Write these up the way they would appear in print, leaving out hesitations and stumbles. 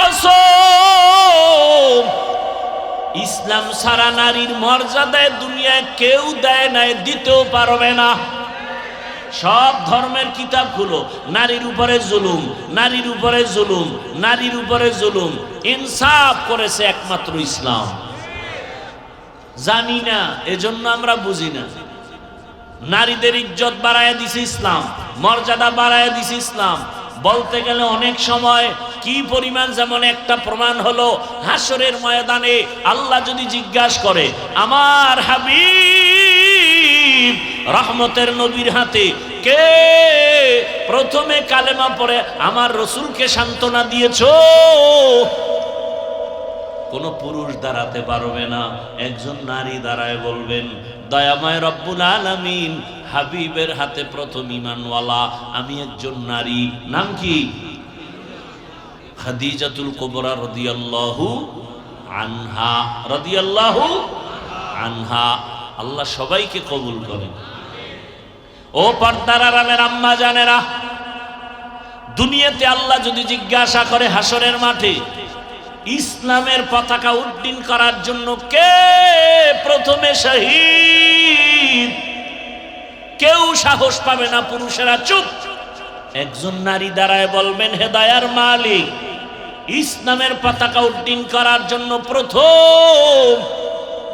কসম, ইসলাম ছাড়া নারীর মর্যাদায় দুনিয়ায় কেউ দেয় নাই, দিতেও পারবে না। সব ধর্মের কিতাবগুলো নারীর উপরে জুলুম, নারীর উপরে জুলুম, নারীর উপরে জুলুম। ইনসাফ করেছে একমাত্র ইসলাম। জানি না, এজন্য আমরা বুঝি না। নারীদের ইজ্জত বাড়ায় দিছে ইসলাম, মর্যাদা বাড়ায় দিছে ইসলাম। বলতে গেলে অনেক সময় কি পরিমাণ, যেমন একটা প্রমাণ হলো হাসরের ময়দানে আল্লাহ যদি জিজ্ঞাসা করে, আমার হাবিব রহমতের নবীর হাতে কে প্রথমে কালেমা পড়ে আমার রসুলকে সান্ত্বনা দিয়েছো? কোন পুরুষ দাঁড়াতে পারবে না, একজন নারী দাঁড়ায় বলবেন, দয়াময় রব্বুল আলামিন হাবিবের হাতে প্রথম ঈমানওয়ালা আমি একজন নারী। নাম কি? খাদিজাতুল কুবরা রাদিয়াল্লাহু আনহা, রাদিয়াল্লাহু আনহা। আল্লাহ সবাইকে কবুল করেন। ও পর্দার আড়ালের আম্মা জানেরা, দুনিয়াতে আল্লাহ যদি জিজ্ঞাসা করে হাসরের মাঠে ইসলামের পতাকা উড্ডীন করার জন্য কে প্রথমে শহীদ, কেউ সাহস পাবে না, পুরুষেরা চুপ। একজন নারী দাঁড়ায় বলবেন, হে দয়ার মালিক, ইসলামের পতাকা উড্ডীন করার জন্য প্রথম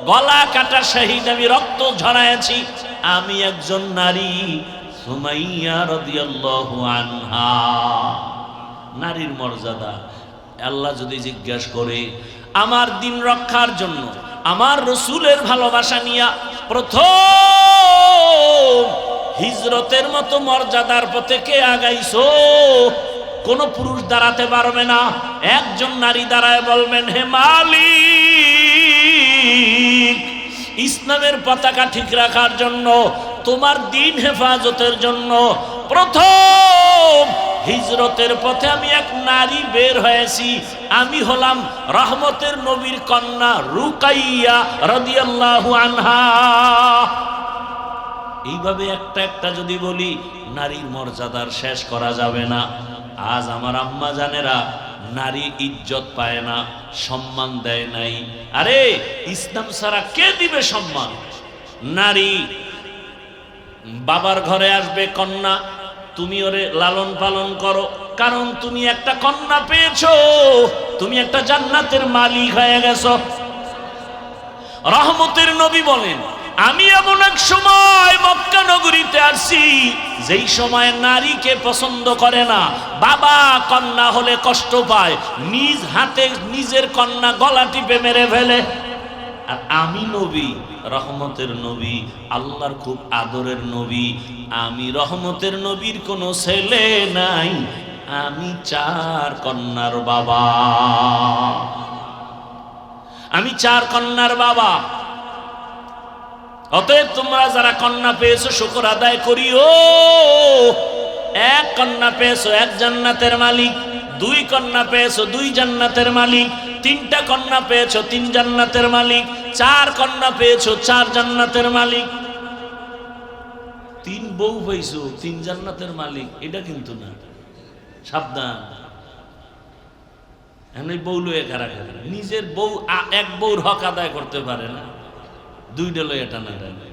গলা কাটা শহীদ, আমি রক্ত ঝরাইছি, আমি একজন নারী, সুমাইয়া রাদিয়াল্লাহু আনহা। নারীর মর্যাদা আল্লাহ যদি জিজ্ঞাসা করে আমার দিন রক্ষার জন্য আমার রসুলের ভালোবাসা নিয়া প্রথম হিজরতের মতো মর্যাদার পথে কে আগাইছো? কোন পুরুষ দাঁড়াতে পারবে না। একজন নারী দাঁড়ায় বলবেন, হে মালিক, ইসলামের পতাকা ঠিক রাখার জন্য, তোমার দিন হেফাজতের জন্য প্রথম হিজরতের পথে আমি এক নারী বের হয়েছি, আমি হলাম রহমতের নবীর কন্যা রুকাইয়া রাদিয়াল্লাহু আনহা। এইভাবে একটা একটা যদি বলি, নারীর মর্যাদার শেষ করা যাবে না। আজ আমার আম্মা জানেরা নারী ইজ্জত পায় না, সম্মান দেয় নাই। আরে ইসলাম ছাড়া কে দিবে সম্মান? নারী বাবার ঘরে আসবে কন্যা, তুমি ওরে লালন পালন করো, কারণ তুমি একটা কন্যা পেয়েছো, তুমি একটা জান্নাতের মালিক হয়ে গেছো। রহমতের নবী বলেন, আমি এমন এক সময় মক্কা নগরীতে আসছি যেই সময় নারীকে পছন্দ করে না, বাবা কন্যা হলে কষ্ট পায়, নিজ হাতে নিজের কন্যা গলা টিপে মেরে ফেলে। আর আমি নবী, রহমতের নবী, আল্লাহর খুব আদরের নবী, আমি রহমতের নবীর কোনো ছেলে নাই, আমি 4 কন্যার বাবা, আমি 4 কন্যার বাবা। অতএব তোমরা যারা কন্যা পেয়েছো শুকর আদায় করিও। 1 কন্যা পেয়েছো 1 জান্নাতের মালিক, 2 কন্যা পেয়েছো 2 জান্নাতের মালিক, 3টা কন্যা পেয়েছো 3 জান্নাতের মালিক, 4 কন্যা পেয়েছো 4 জান্নাতের মালিক। 3 বউ পেয়েছো 3 জান্নাতের মালিক, এটা কিন্তু না, সাবধান। এখন এই বউ লয়ে কারা কারা নিজের বউ, 1 বউর হক আদায় করতে পারে না, 2টা লয়ে টানা টানা।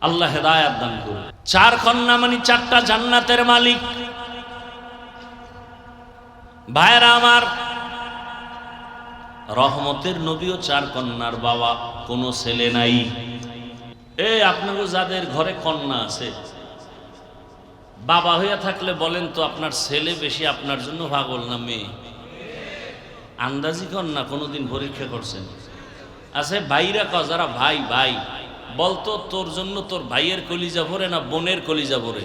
আল্লাহ হেদায়েত দান করুন। 4 কন্যা মানে 4টা জান্নাতের মালিক। ভাইরা আমার, রহমতের নবীও 4 কন্যার বাবা, কোনো ছেলে নাই। এই আপনাদের যাদের ঘরে কন্যা আছে, বাবা হইয়া থাকলে বলেন তো আপনার ছেলে বেশি আপনার জন্য পাগল না মেয়ে? আন্দাজি কন্যা কোনোদিন পরীক্ষা করছেন? আছে ভাইরা যারা ভাই ভাই বলতো, তোর জন্য তোর ভাইয়ের কলিজা ভরে না বোনের কলিজা ভরে?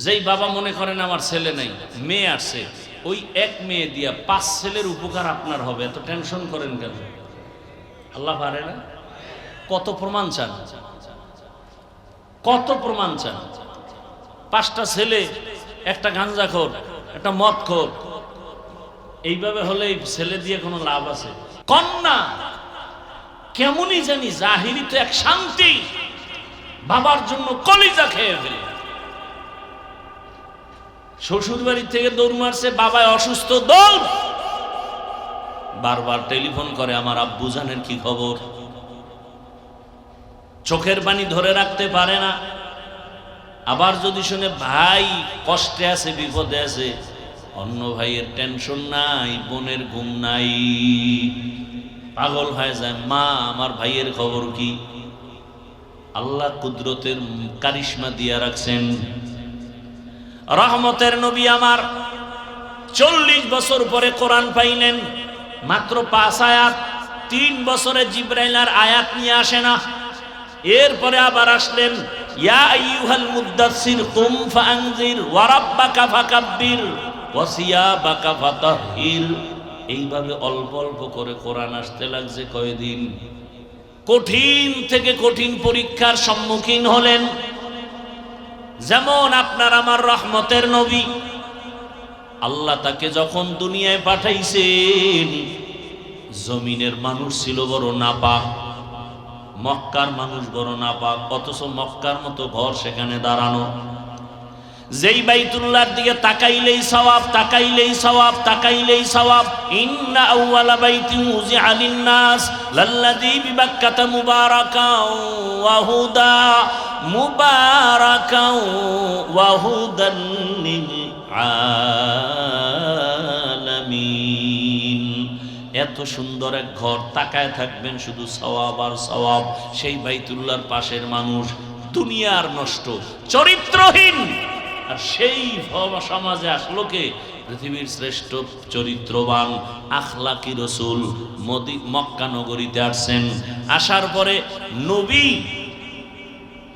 যেই বাবা মনে করেন আমার ছেলে নাই, মেয়ে আসছে, ওই 1 মেয়ে দিয়া 5 ছেলের উপকার আপনার হবে, এত টেনশন করেন কেন? আল্লাহ পারে না? কত প্রমাণ চান, কত প্রমাণ চান? 5টা ছেলে, একটা গাঞ্জাখোর, একটা মদখোর, এইভাবে হলে এই ছেলে দিয়ে কোনো লাভ আছে? কন্যা কেমনই জানি জাহিরিতে এক শান্তি, বাবার জন্য কলিজা খেয়ে ফেলে। শ্বশুর বাড়ি থেকে দৌড় মারছে, বাবায় অসুস্থ, দৌড়। বারবার টেলিফোন করে, আমার আব্বু জানের কি খবর। চোখের পানি ধরে রাখতে পারে না। আবার যদি শুনে ভাই কষ্টে আছে, বিপদে আছে, অন্য ভাইয়ের টেনশন নাই, বোনের ঘুম নাই, পাগল হয়ে যায়। মা আমার ভাইয়ের খবর কি? আল্লাহ কুদরতের কারিশমা দিয়া রাখছেন। রহমতের নবী আমার 40 বছর পরে কোরআন পাইলেন, মাত্র 5 আয়াত। 3 বছরে জিবরাইল আর আয়াত নিয়ে আসে না। এরপরে আবার আসলেন, ইয়া আইয়ুহাল মুদ্দাসসির কুম ফাআনজির ওয়া রাব্বাকা ফাকাব্বির ওয়া সিয়াবাকা ফাতাহহির। এইভাবে অল্প অল্প করে কোরআন আসতে লাগছে। কয়দিন কঠিন থেকে কঠিন পরীক্ষার সম্মুখীন হলেন। যেমন আপনার আমার রহমতের নবী, আল্লাহ তাকে যখন দুনিয়ায় পাঠাইছেন, জমিনের মানুষ ছিল বড় নাপাক, মক্কার মানুষ বড় নাপাক, অথচ মক্কার মতো ঘর সেখানে দাঁড়ানো। যেই বাইতুল্লাহর দিকে তাকাইলেই সওয়াব, তাকাইলেই সওয়াব, তাকাইলেই সওয়াব। ইন্না আউওয়ালা বাইতিন উযিআ লিন-নাস লাল্লাযী বিবাক্কাতা মুবারাকাও ওয়া হুদা, মুবারাকাও ওয়া হুদান লিল আলামিন। এত সুন্দর এক ঘর, তাকায় থাকবেন শুধু সওয়াব আর সওয়াব। সেই বাইতুল্লাহর পাশের মানুষ দুনিয়ার নষ্ট, চরিত্রহীন, আর সেই সমাজে আসলো কে? পৃথিবীর শ্রেষ্ঠ চরিত্রবান আখলাকি রসুল মক্কা নগরীতে আসছেন। আসার পরে নবী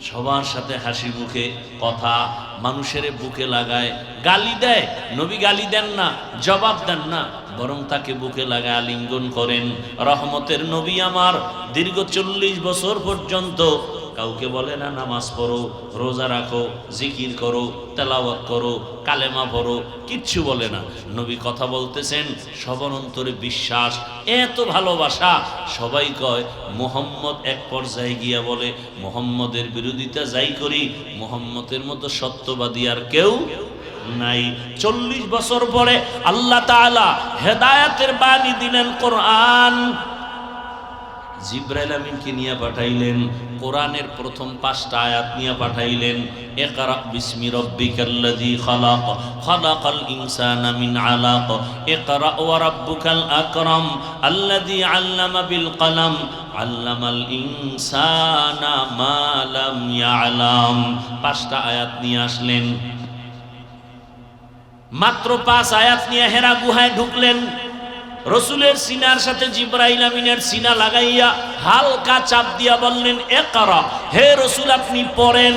সবার সাথে হাসি মুখে কথা, মানুষের বুকে লাগায়, গালি দেয়। নবী গালি দেন না, জবাব দেন না, বরং তাকে বুকে লাগায় আলিঙ্গন করেন। রহমতের নবী আমার দীর্ঘ 40 বছর পর্যন্ত কাউকে বলে না নামাজ পড়ো, রোজা রাখো, জিকির করো, তেলাওয়াত করো, কালেমা পড়ো, কিচ্ছু বলে না। নবী কথা বলতেছেন, সবার অন্তরে বিশ্বাস, এত ভালোবাসা। সবাই কয় মুহাম্মদ। এক পর্যায়ে গিয়া বলে, মুহাম্মদের বিরোধিতা যাই করি, মুহাম্মদের মতো সত্যবাদী আর কেউ নাই। 40 বছর পরে আল্লাহ তাআলা হেদায়েতের বাণী দিলেন, কোরআন। জিবরাইল আমিনকে নিয়ে পাঠাইলেন, কোরআনের প্রথম 5টা আয়াত নিয়ে পাঠাইলেন। ইকরা বিসমি রাব্বিকাল্লাযী খালাক, খালাকাল ইনসানা মিন আলাক, ইকরা ওয়া রাব্বুকাল আকরাম, আল্লাযী আল্লামা বিল কলম, আল্লামাল ইনসানা মা লাম ইয়ালাম। 5টা আয়াত নিয়ে আসলেন। মাত্র 5 আয়াত নিয়ে হেরা গুহায় ঢুকলেন। রসুলের সিনার সাথে জিবরাইল আমিনের সিনা লাগাইয়া হালকা চাপ দিয়া বললেন, ইকরা, হে রসুল আপনি পড়েন।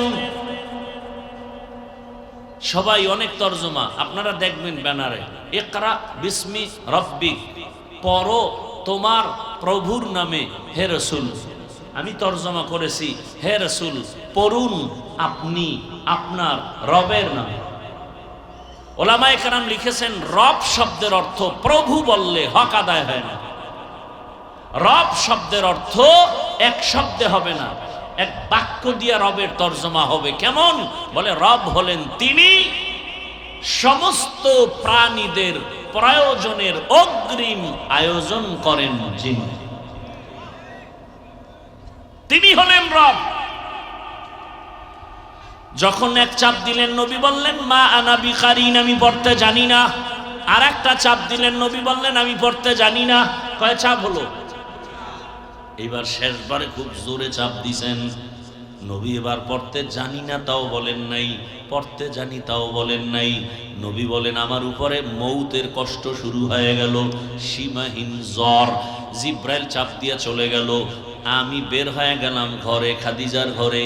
সবাই অনেক তরজমা আপনারা দেখবেন ব্যানারে, ইকরা বিসমি রব্বিক, পড়ো তোমার প্রভুর নামে হে রসুল। আমি তরজমা করেছি, হে রসুল পড়ুন আপনি আপনার রবের নামে। ওলামায়ে কেরাম লিখেছেন, রব শব্দের অর্থ প্রভু বললে হক আদায় হয় না। রব শব্দের অর্থ এক শব্দে হবে না, এক বাক্য দিয়ে রবের তর্জমা হবে। কেমন? বলে রব হলেন তিনি সমস্ত প্রাণীদের প্রয়োজনের অগ্রিম আয়োজন করেন যিনি, তিনি হলেন রব। যখন এক চাপ দিলেন, নবী বললেন মা আনা বিকারিন, আমি পড়তে জানি না। আর একটা চাপ দিলেন, নবী বললেন আমি পড়তে জানি না। কয় চাপ হলো? এবার শেষবারে খুব জোরে চাপ দিছেন। নবী এবার পড়তে জানি না তাও বলেন নাই, পড়তে জানি তাও বলেন নাই। নবী বলেন আমার উপরে মৌতের কষ্ট শুরু হয়ে গেল, সীমাহীন জ্বর। জিব্রাইল চাপ দিয়া চলে গেল। আমি বের হয়ে গেলাম ঘরে, খাদিজার ঘরে।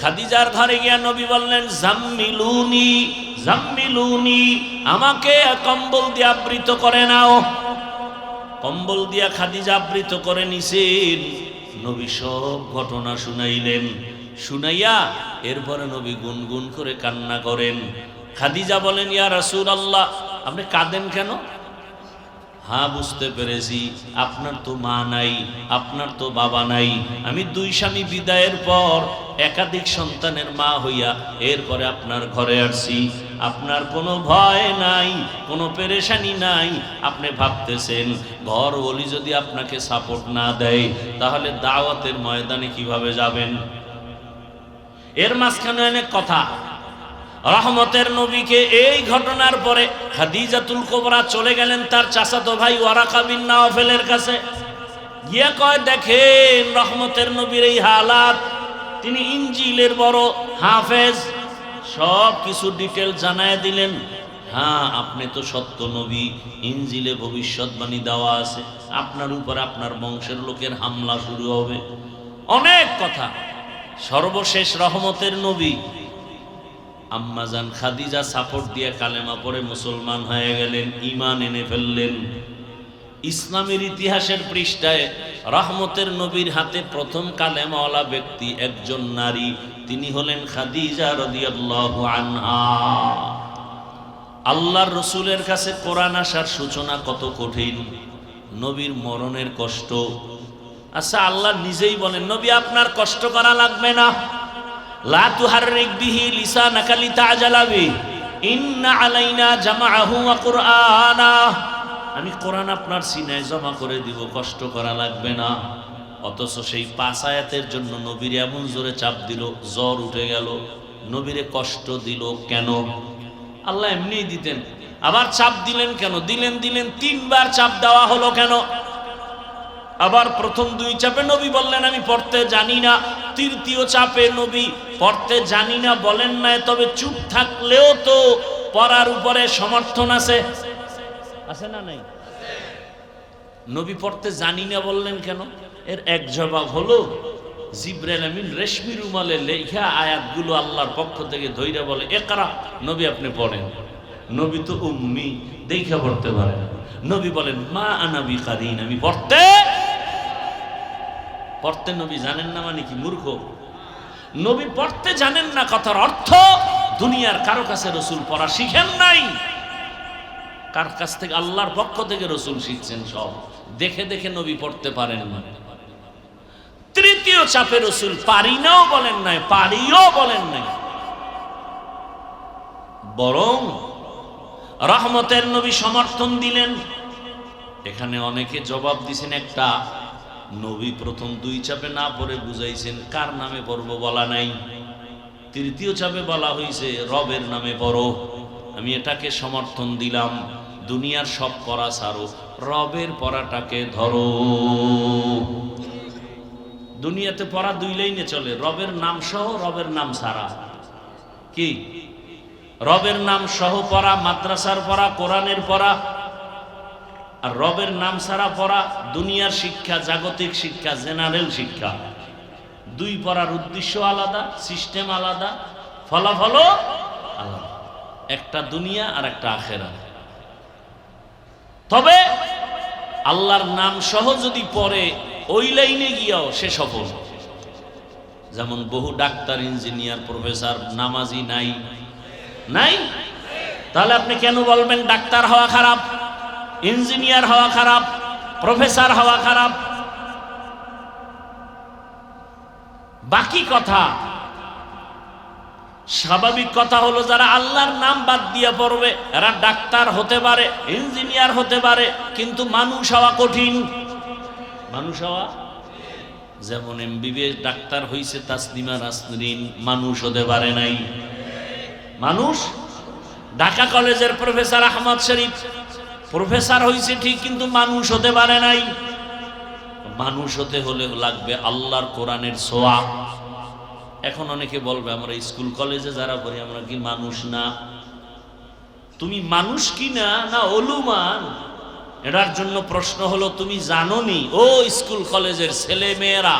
খাদিজার ঘরে গিয়া নবী বললেন জাম্মিলুনি, জাম্মিলুনি, আমাকে কম্বল দিয়ে আবৃত করে নাও। কম্বল দিয়া খাদিজা আবৃত করে নিছেন। নবী সব ঘটনা শুনাইলেন। শুনাইয়া এরপরে নবী গুনগুন করে কান্না করেন। খাদিজা বলেন ইয়া রাসূলুল্লাহ, আপনি কাঁদেন কেন? হ্যাঁ বুঝতে পেরেছি, আপনার তো মা নাই, আপনার তো বাবা নাই। আমি 2 স্বামী বিদায়ের পর একাধিক সন্তানের মা হইয়া এরপরে আপনার ঘরে আসছি। আপনার কোনো ভয় নাই, কোনো পেরেশানি নাই। আপনি ভাবতেছেন ঘর ওলি যদি আপনাকে সাপোর্ট না দেয় তাহলে দাওয়াতের ময়দানে কিভাবে যাবেন? এর মাঝখানে অনেক কথা। রহমতের নবীকে এই ঘটনার পরে খাদিজাতুল কুবরা চলে গেলেন তার চাচাতো ভাই ওয়ারাকা বিন নাওফেলের কাছে, গিয়ে কয়, দেখেন রহমতের নবীর এই হালাত, তিনি ইনজিলের বড় হাফেজ, সব কিছু ডিটেল জানায় দিলেন। হ্যাঁ, আপনি তো সত্য নবী, ইনজিলে ভবিষ্যৎবাণী দেওয়া আছে, আপনার উপর আপনার বংশের লোকের হামলা শুরু হবে, অনেক কথা। সর্বশেষ রহমতের নবী আম্মাজান খাদিজা সাপোর্ট দিয়ে কালেমা পড়ে মুসলমান হয়ে গেলেন, ঈমান এনে ফেললেন। ইসলামের ইতিহাসের পৃষ্ঠায় রহমতের নবীর হাতে প্রথম কালেমাওয়ালা ব্যক্তি একজন নারী, তিনি হলেন খাদিজা রাদিয়াল্লাহু আনহা। আল্লাহর রসুলের কাছে কোরআন আসার সূচনা কত কঠিন, নবীর মরণের কষ্ট। আচ্ছা, আল্লাহ নিজেই বলেন, নবী আপনার কষ্ট করা লাগবে না, লা তুহাররিক বিহি লিসানাকা লিতা'জালা বিহি ইন্না আলাইনা জামাআহু ওয়া কুরআনা। আমি কোরআন আপনার সিনায় জমা করে দিব, কষ্ট করা লাগবে না। অথচ সেই 5 আয়াতের জন্য নবীর এমন জোরে চাপ দিল, জ্বর উঠে গেল। নবীরে কষ্ট দিল কেন? আল্লাহ এমনিই দিতেন, আবার চাপ দিলেন কেন? দিলেন 3বার চাপ দেওয়া হলো কেন? আবার প্রথম 2 চাপে নবী বললেন আমি পড়তে জানি না, তৃতীয় চাপে নবী পড়তে জানি না বলেন না, তবে চুপ থাকলেও তো পড়ার উপরে সমর্থন আছে, আছে না নাই? নবী পড়তে জানি না বললেন কেন? এর এক জবাব হলো, জিবরাইল আমিন রেশমি রুমালে লেখা আয়াতগুলো আল্লাহর পক্ষ থেকে ধইরা বলে, ইকরা, নবী আপনি পড়েন। নবী তো উম্মি, দেখা পড়তে পারেন। নবী বলেন, মা আনা বিকারিন, আমি পড়তে নবী জানেন না মানে কি মূর্খ? নবী পড়তে জানেন না কথার অর্থ দুনিয়ার কারো কাছে রাসূল পড়া শিখেন নাই। কার কাছ থেকে? আল্লাহর পক্ষ থেকে রাসূল শিখছেন সব, দেখে দেখে নবী পড়তে পারেন না। তৃতীয় চাপে রাসূল পারি নাও বলেন নাই, পারিও বলেন নাই, বরং রহমতের নবী সমর্থন দিলেন। এখানে অনেকে জবাব দিছেন একটা, নবী প্রথম 2 চাপে না পড়ে বুঝাইছেন কার নামে পড়ব বলা নাই, তৃতীয় চাপে বলা হয়েছে রবের নামে পড়ো। আমি এটাকে সমর্থন দিলাম, দুনিয়ার সব পড়া ছাড়ো, রবের পড়াটাকে ধরো। দুনিয়াতে পড়া 2 লাইনে চলে, রবের নাম সহ, রবের নাম ছাড়া। কি? রবের নাম সহ পড়া, মাদ্রাসার পড়া, কোরআনের পড়া, আর রবের নাম ছাড়া পড়া দুনিয়ার শিক্ষা, জাগতিক শিক্ষা, জেনারেল শিক্ষা। 2 পড়ার উদ্দেশ্য আলাদা, সিস্টেম আলাদা, ফলাফলও আলাদা, একটা দুনিয়া আর একটা আখেরা। তবে আল্লাহর নাম সহ যদি পড়ে ওই লাইনে গিয়াও সে সফল। যেমন বহু ডাক্তার, ইঞ্জিনিয়ার, প্রফেসর নামাজি নাই, নাই? তাহলে আপনি কেন বলবেন ডাক্তার হওয়া খারাপ, ইঞ্জিনিয়ার হওয়া খারাপ, প্রফেসর হওয়া খারাপ? বাকি কথা, স্বাভাবিক কথা হলো যারা আল্লাহর নাম বাদ দিয়ে পড়বে এরা ডাক্তার হতে পারে, ইঞ্জিনিয়ার হতে পারে, কিন্তু মানুষ হওয়া কঠিন। মানুষ হওয়া, যেমন এমবিবিএস ডাক্তার হইছে তাসলিমা নাসরিন, মানুষ হতে পারে নাই। মানুষ, ঢাকা কলেজের প্রফেসর আহমদ শরীফ প্রফেসর হইছে ঠিক, কিন্তু মানুষ হতে পারে নাই। মানুষ হতে হলে লাগবে আল্লাহর কোরআনের ছোঁয়া। এখন অনেকে বলবে আমরা স্কুল কলেজে যারা পড়ি আমরা কি মানুষ না? তুমি মানুষ কি না, না অলুমান? এটার জন্য প্রশ্ন হলো, তুমি জানোনি, ও স্কুল কলেজের ছেলে মেয়েরা,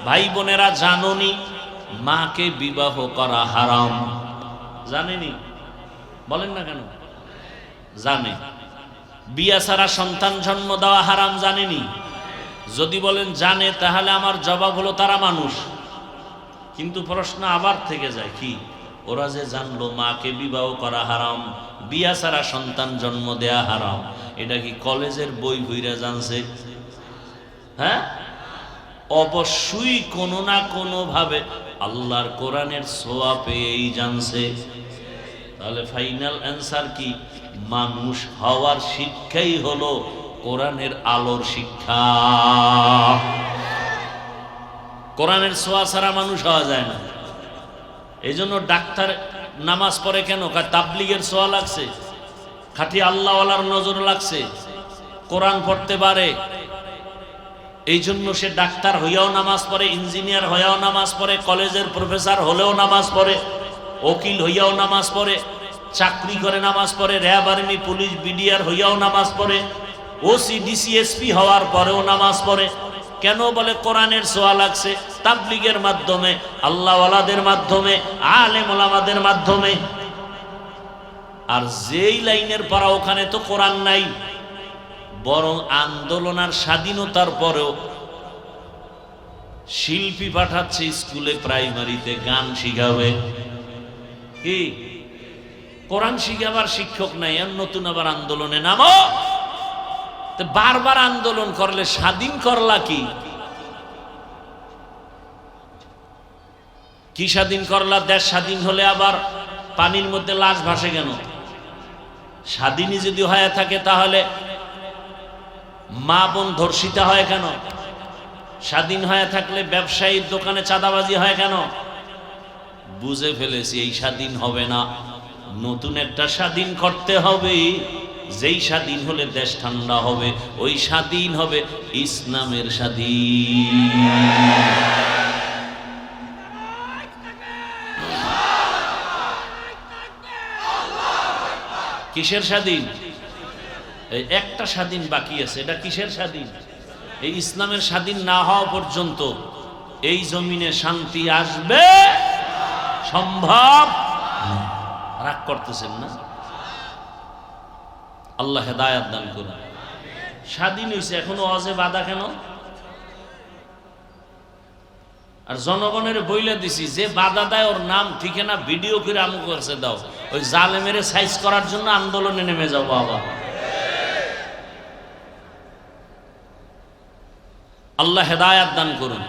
ভাই বোনেরা, জানোনি মাকে বিবাহ করা হারাম? জানেনি? বলেন না কেন? জানে। বিয়া ছাড়া সন্তান জন্ম দেওয়া হারাম, জানেনি? যদি বলেন জানে, তাহলে আমার জবাব হলো তারা মানুষ। কিন্তু প্রশ্ন আবার থেকে যায়, কি ওরা যে জানলো মাকে বিবাহ করা হারাম, বিয়া ছাড়া সন্তান জন্ম দেয়া হারাম, এটা কি কলেজের বই বইরা জানছে? হ্যাঁ, অবশ্যই কোনো না কোনো ভাবে আল্লাহর কোরআনের ছোঁয়া পেয়েই জানছে। তাহলে ফাইনাল অ্যান্সার কি? মানুষ হওয়ার শিক্ষাই হলো কোরআনের আলোর শিক্ষা। কোরআনের ছোঁয়া ছাড়া মানুষ হওয়া যায় না। এই জন্য ডাক্তার নামাজ পড়ে কেন? তাবলিগের ছোঁয়া লাগছে, খাঁটি আল্লাহওয়ালার নজর লাগছে, কোরআন পড়তে পারে, এই জন্য সে ডাক্তার হইয়াও নামাজ পড়ে, ইঞ্জিনিয়ার হইয়াও নামাজ পড়ে, কলেজের প্রফেসর হলেও নামাজ পড়ে, উকিল হইয়াও নামাজ পড়ে, চাকরি করে নামাজ পড়ে, র্যাব আর্মি পুলিশ বিডিআর হইয়াও নামাজ পড়ে, ওসি ডিসি এসপি হওয়ার পরেও নামাজ পড়ে। কেন? বলে কোরআনের ছোঁয়া লাগছে, তাবলিগের মাধ্যমে, আল্লাহওয়ালাদের মাধ্যমে, আলেম ওলামাদের মাধ্যমে। আর যেই লাইনের পড়া ওখানে তো কোরআন নাই, বরং আন্দোলন আর স্বাধীনতার পরেও শিল্পী পাঠাচ্ছে স্কুলে প্রাইমারিতে গান শিখাবে। কি কোরআন শিখাবার শিক্ষক নাই, আর নতুন আবার আন্দোলনে নামো। বারবার আন্দোলন করলে স্বাধীন করলা কি? কি স্বাধীন করলা? দেশ স্বাধীন হলে আবার পানির মধ্যে লাশ ভাসে কেন? স্বাধীনই যদি হয়ে থাকে তাহলে মা বোন ধর্ষিতা হয় কেন? স্বাধীন হয়ে থাকলে ব্যবসায়ীর দোকানে চাঁদাবাজি হয় কেন? বুঝে ফেলেছি এই স্বাধীন হবে না, নতুন একটা স্বাধীন করতে হবে। যেই স্বাধীন হলে দেশ ঠান্ডা হবে, ওই স্বাধীন হবে ইসলামের স্বাধীন। কিসের স্বাধীন? এই একটা স্বাধীন বাকি আছে, এটা কিসের স্বাধীন? এই ইসলামের স্বাধীন না হওয়া পর্যন্ত এই জমিনে শান্তি আসবে সম্ভব? রাগ করতেছেন না? আল্লাহ হেদায়েত দান করুন। স্বাধীন হয়েছে, এখনো ওয়াজে বাধা কেন? আর জনগণের বইলে দিছি, যে বাধা দেয় ওর নাম ঠিকানা ভিডিও করে আমুক করছে দাও, ওই জালেমের সাইজ করার জন্য আন্দোলনে নেমে যাও বাবা। আল্লাহ হেদায়েত দান করুন।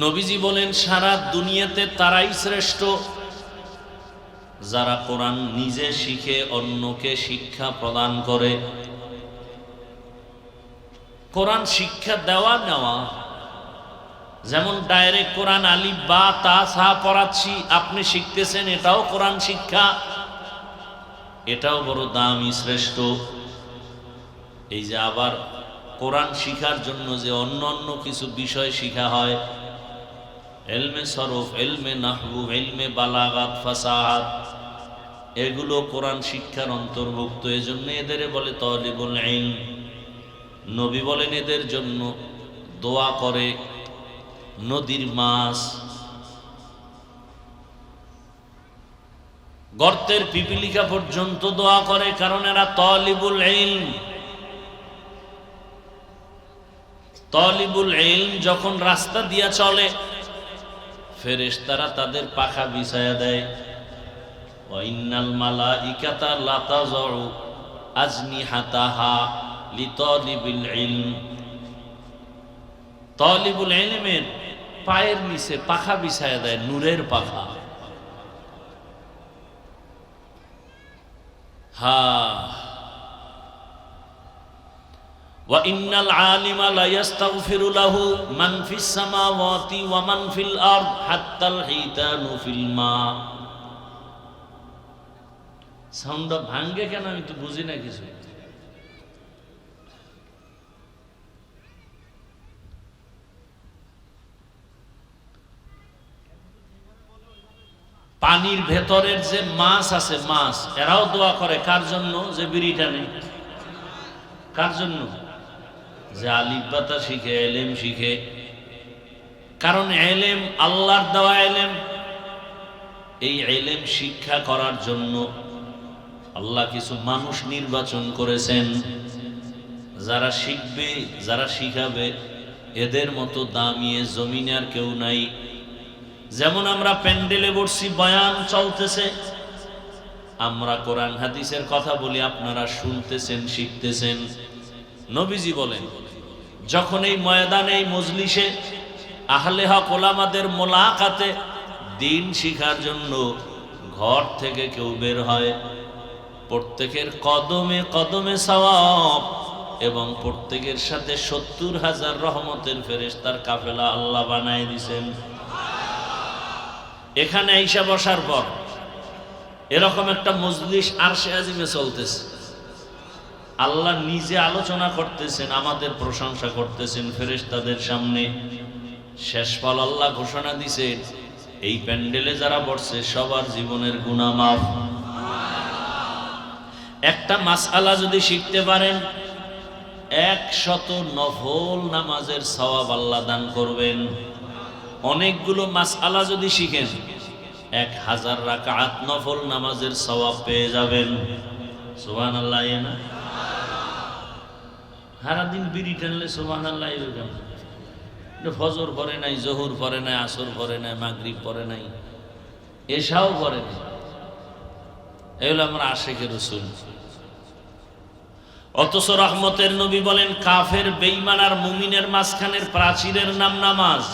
নবীজি বলেন, সারা দুনিয়াতে তারাই শ্রেষ্ঠ যারা কোরআন নিজে শিখে অন্যকে শিক্ষা প্রদান করে। কোরআন শিক্ষা দেওয়া নেওয়া, যেমন ডাইরেক্ট কোরআন আলিফ বা তা সা পড়াচ্ছি, আপনি শিখতেছেন, এটাও কোরআন শিক্ষা, এটাও বড় দামি শ্রেষ্ঠ। এই যে আবার কোরআন শিখার জন্য যে অন্য অন্য কিছু বিষয় শিখা হয়, ইলমে সরফ, ইলমে নাহবু, ইলমে বালাগাত, ফাসাহাত, এগুলো কোরআন শিক্ষার অন্তর্ভুক্ত। এজন্য এদের বলে তালিবুল ইলম। নবী বলেন এদের জন্য দোয়া করে নদীর মাছ, গর্তের পিপিলিকা পর্যন্ত দোয়া করে, কারণ এরা তালিবুল ইলম। তালিবুল ইলম যখন রাস্তা দিয়া চলে, ফেরেশতারা তাদের পাখা বিছায়া দেয়। ওয়া ইন্নাল মালাইকাতা লা তাযউ আজনিহাতাহা লিতালিবিল ইলম। তালিবুল ইলমের পায়ের নিচে পাখা বিছায়া দেয়, নূরের পাখা। ওয়া ইন্নাল আলিমা লা ইস্তাগফিরু লাহু মান ফিস সামাওয়াতি ওয়া মান ফিল আরদ হাত্তাল হিতানু ফিল মা। সাউন্ডটা ভাঙ্গে কেন আমি তো বুঝি না কিছু। পানির ভেতরের যে মাছ আছে, মাছ, এরাও দোয়া করে কার জন্য? যে বিড়িটা নেই। কার জন্য? যে আলিফ বাতা শিখে, এলেম শিখে। কারণ এলেম আল্লাহর দেওয়া এলেম। এই এলেম শিক্ষা করার জন্য আল্লাহ কিছু মানুষ নির্বাচন করেছেন, যারা শিখবে, যারা শিখাবে, এদের মতো দামি জমিনে আর কেউ নাই। যেমন আমরা প্যান্ডেলে বসছি, বয়ান চলতেছে, আমরা কোরআন হাদিসের কথা বলি, আপনারা শুনতেছেন, শিখতেছেন। নবীজি বলেন, যখন এই ময়দানে, এই মজলিসে আহলে হক ওলামাদের মোলাকাতে দিন শিখার জন্য ঘর থেকে কেউ বের হয়, প্রত্যেকের কদমে কদমে সওয়াব, এবং প্রত্যেকের সাথে ৭০,০০০ রহমতের ফেরেশতার কাফেলা আল্লাহ বানায় দিয়েছেন। এখানে আইসা বসার পর এরকম একটা মজলিস আরশে আজিমে চলতেছে, আল্লাহ নিজে আলোচনা করতেছেন, আমাদের প্রশংসা করতেছেন ফেরেশতাদের সামনে। শেষ ফল আল্লাহ ঘোষণা দিছেন, এই প্যান্ডেলে যারা বসছে সবার জীবনের গুনাহ মাফ। একটা মাসআলা যদি শিখতে পারেন ১০০ নফল নামাজের সওয়াব আল্লাহ দান করবেন। অনেকগুলো মাসআলা যদি শিখেন ১০০০ রাকাত নফল নামাজের সওয়াব পেয়ে যাবেন। সুবহানাল্লাহ। না সারাদিন বিড়ি টানলে সুবহানাল্লাহ এরকম, ফজর পড়ে নাই, জোহর পড়ে নাই, আসর পড়ে নাই, মাগরিব পড়ে নাই, এশাও পড়ে নাই, এগুলো আমরা আশিকে রাসূল। অথচ রহমতের নবী বলেন, কাফের, বেঈমান আর মুমিনের মাঝখানের প্রাচীরের নাম নামাজ।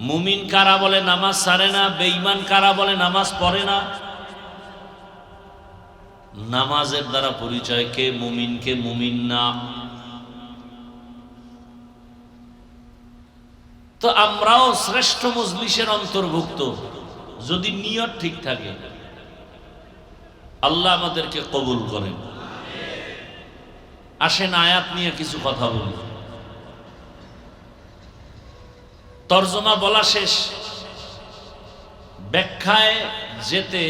মুমিন কারা বলে নামাজ ছাড়ে না, বেঈমান কারা বলে নামাজ পড়ে না। নামাজের দ্বারা পরিচয় কে মুমিন কে মুমিন না। তো আমরাও শ্রেষ্ঠ মজলিসের অন্তর্ভুক্ত যদি নিয়ত ঠিক থাকে। আল্লাহ আমাদেরকে কবুল করেন। আসেন আয়াত নিয়ে কিছু কথা বলি। তরজমা বলা শেষ, ব্যাখ্যায় যেতে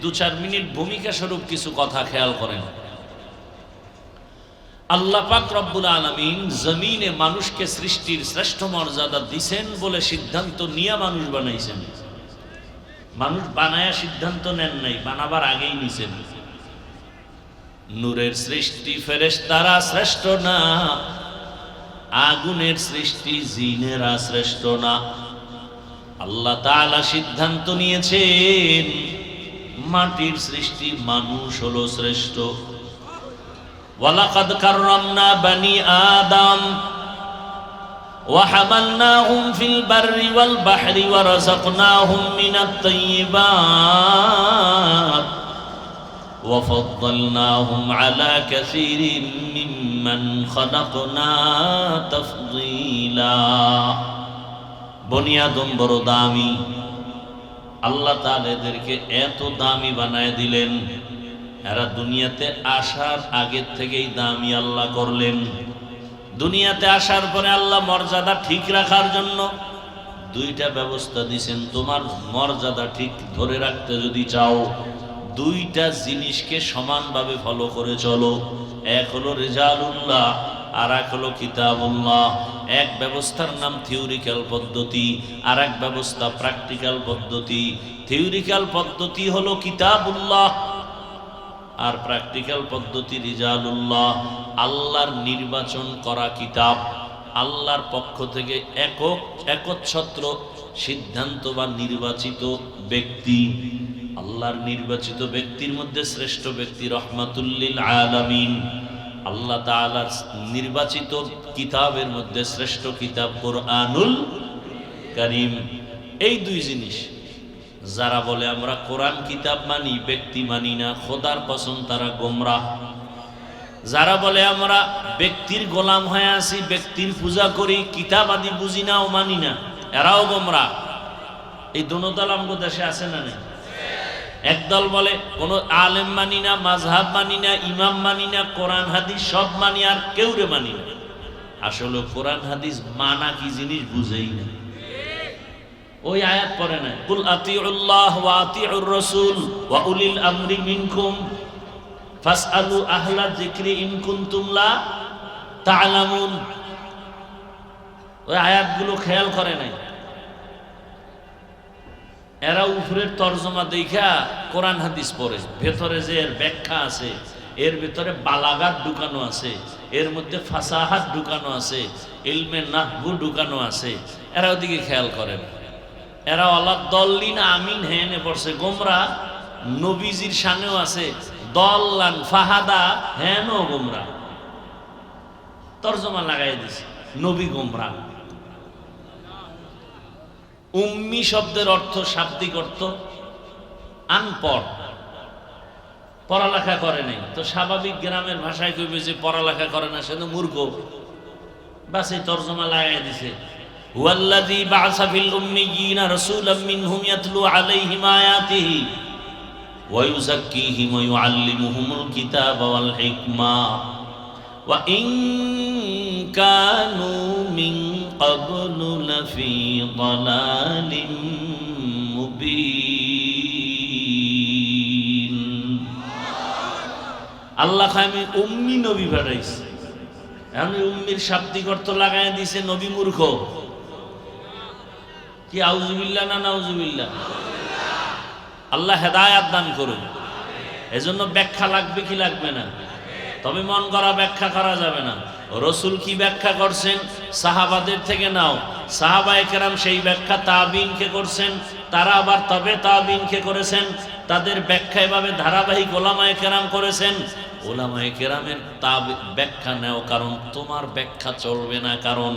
২-৪ মিনিট ভূমিকা স্বরূপ কিছু কথা খেয়াল করেন। আল্লাহ পাক রব্বুল আলামিন জমিনে মানুষকে সৃষ্টির শ্রেষ্ঠ মর্যাদা দিছেন বলে সিদ্ধান্ত নিয়ে মানুষ বানাইছেন। মানুষ বানায়া সিদ্ধান্ত নেন নাই, বানাবার আগেই নিছেন। নূরের সৃষ্টি ফেরেশতারা শ্রেষ্ঠ না, আগুনের সৃষ্টি জিনেরা শ্রেষ্ঠ না। আল্লাহ তাআলা সিদ্ধান্ত নিয়েছেন মাটির সৃষ্টি মানুষ হলো শ্রেষ্ঠ। ওয়ালাকাদ কাররামনা বানি আদম وحملناهم في البر والبحر ورزقناهم من الطيبات وفضلناهم على كثير ممن خلقنا تفضيلا। বনি আদম বড় দামি, আল্লাহ তাআলা এদেরকে এত দামি বানায় দিলেন, এরা দুনিয়াতে আসার আগের থেকেই দামি আল্লাহ করলেন। দুনিয়াতে আসার পরে আল্লাহ মর্যাদা ঠিক রাখার জন্য 2টা ব্যবস্থা দিয়েছেন। তোমার মর্যাদা ঠিক ধরে রাখতে যদি চাও 2টা জিনিসকে সমানভাবে ফলো করে চলো। এক হলো রিজালুল্লাহ, আর এক হলো কিতাবুল্লাহ। এক ব্যবস্থার নাম থিওরিক্যাল পদ্ধতি, আর এক ব্যবস্থা প্র্যাকটিক্যাল পদ্ধতি। থিওরিক্যাল পদ্ধতি হলো কিতাবুল্লাহ, আর প্র্যাকটিক্যাল পদ্ধতি রিজালুল্লাহ। আল্লাহর নির্বাচন করা কিতাব, আল্লাহর পক্ষ থেকে একচ্ছত্র সিদ্ধান্ত বা নির্বাচিত ব্যক্তি। আল্লাহর নির্বাচিত ব্যক্তির মধ্যে শ্রেষ্ঠ ব্যক্তি রহমাতুল লিল আলামিন। আল্লাহ তাআলার নির্বাচিত কিতাবের মধ্যে শ্রেষ্ঠ কিতাব কোরআনুল কারীম। এই 2 জিনিস যারা বলে আমরা কোরআন কিতাব মানি, ব্যক্তি মানি না, খোদার কসম তারা গোমরাহ। যারা বলে আমরা ব্যক্তির গোলাম হয়ে আছি, ব্যক্তির পূজা করি, কিতাব আদি বুঝি না ও মানি না, এরাও গোমরাহ। এই দোনো দল আমাদের দেশে আছে না নেই? একদল বলে কোন আলেম মানি না, মাযহাব মানি না, ইমাম মানি না, কোরআন হাদিস সব মানি, আর কেউরে মানি না। আসলে কোরআন হাদিস মানা কি জিনিস বুঝেই না। ওই আয়াত পড়ে না, কুল আতিউল্লাহ ওয়া আতিউর রাসূল ওয়া উলিল আমরি মিনকুম ফাসআলু আহলা যিকরি ইন কুনতুম লা তা'লামুন। ওই আয়াতগুলো খেয়াল করে নাই। এরা উপরের তরজমা দেখা কোরআন হাদিস পড়ে, ভেতরে যে এর ব্যাখ্যা আছে, এর ভিতরে বালাগাত ঢুকানো আছে, এর মধ্যে ফাসাহাত ঢুকানো আছে, ইলমে নাহবু ঢুকানো আছে, এরা ওদিকে খেয়াল করে না। এরা আল্লাহ দল্লিন আমিন হেনে পড়ছে, গোমরা। নবীজির শানেও আছে দল্লান ফাহাদা হেন গোমরা, তরজমা লাগাই দিছে নবী গোমরা। উম্মি শব্দের অর্থ শাব্দিক অর্থ আনপড়, পড়ালেখা করে নাই। তো স্বাভাবিক গ্রামের ভাষায় কইবে যে পড়ালেখা করে না সে তো মূর্খ, বাস এই তর্জমা লাগাই দিছে। হুয়াল্লাযী বা'আসা ফিল উম্মিয়্যিনা রাসূলাম মিনহুম ইয়াতলু আলাইহিম আয়াতিহি ওয়া ইউযাক্কিহিম ওয়া ইউআল্লিমুহুমুল কিতাবা ওয়াল হিকমা ওয়া ইন কানু মিন ক্বাবলু লাফি দালালিম মুবিন। আল্লাহ আমি উম্মি নবী পাঠাইছি। আমি উম্মির শাব্দিক অর্থ লাগাই দিছে নবী মূর্খ। কি আউযুবিল্লাহ না নাউযুবিল্লাহ? আল্লাহ হেদায়াত দান করুন। এজন্য ব্যাখ্যা লাগবে কি লাগবে না? তবে মন করা ব্যাখ্যা করা যাবে না। রসুল কি ব্যাখ্যা করছেন সাহাবাদের থেকে নাও। সাহাবায়ে কেরাম সেই ব্যাখ্যা তাবিনকে করছেন, তারা আবার তবে তাবিনকে করেছেন। তাদের ব্যাখ্যা এভাবে ধারাবাহিক ওলামায়ে কেরাম করেছেন। ওলামায়ে কেরামের ব্যাখ্যা নেও, কারণ তোমার ব্যাখ্যা চলবে না, কারণ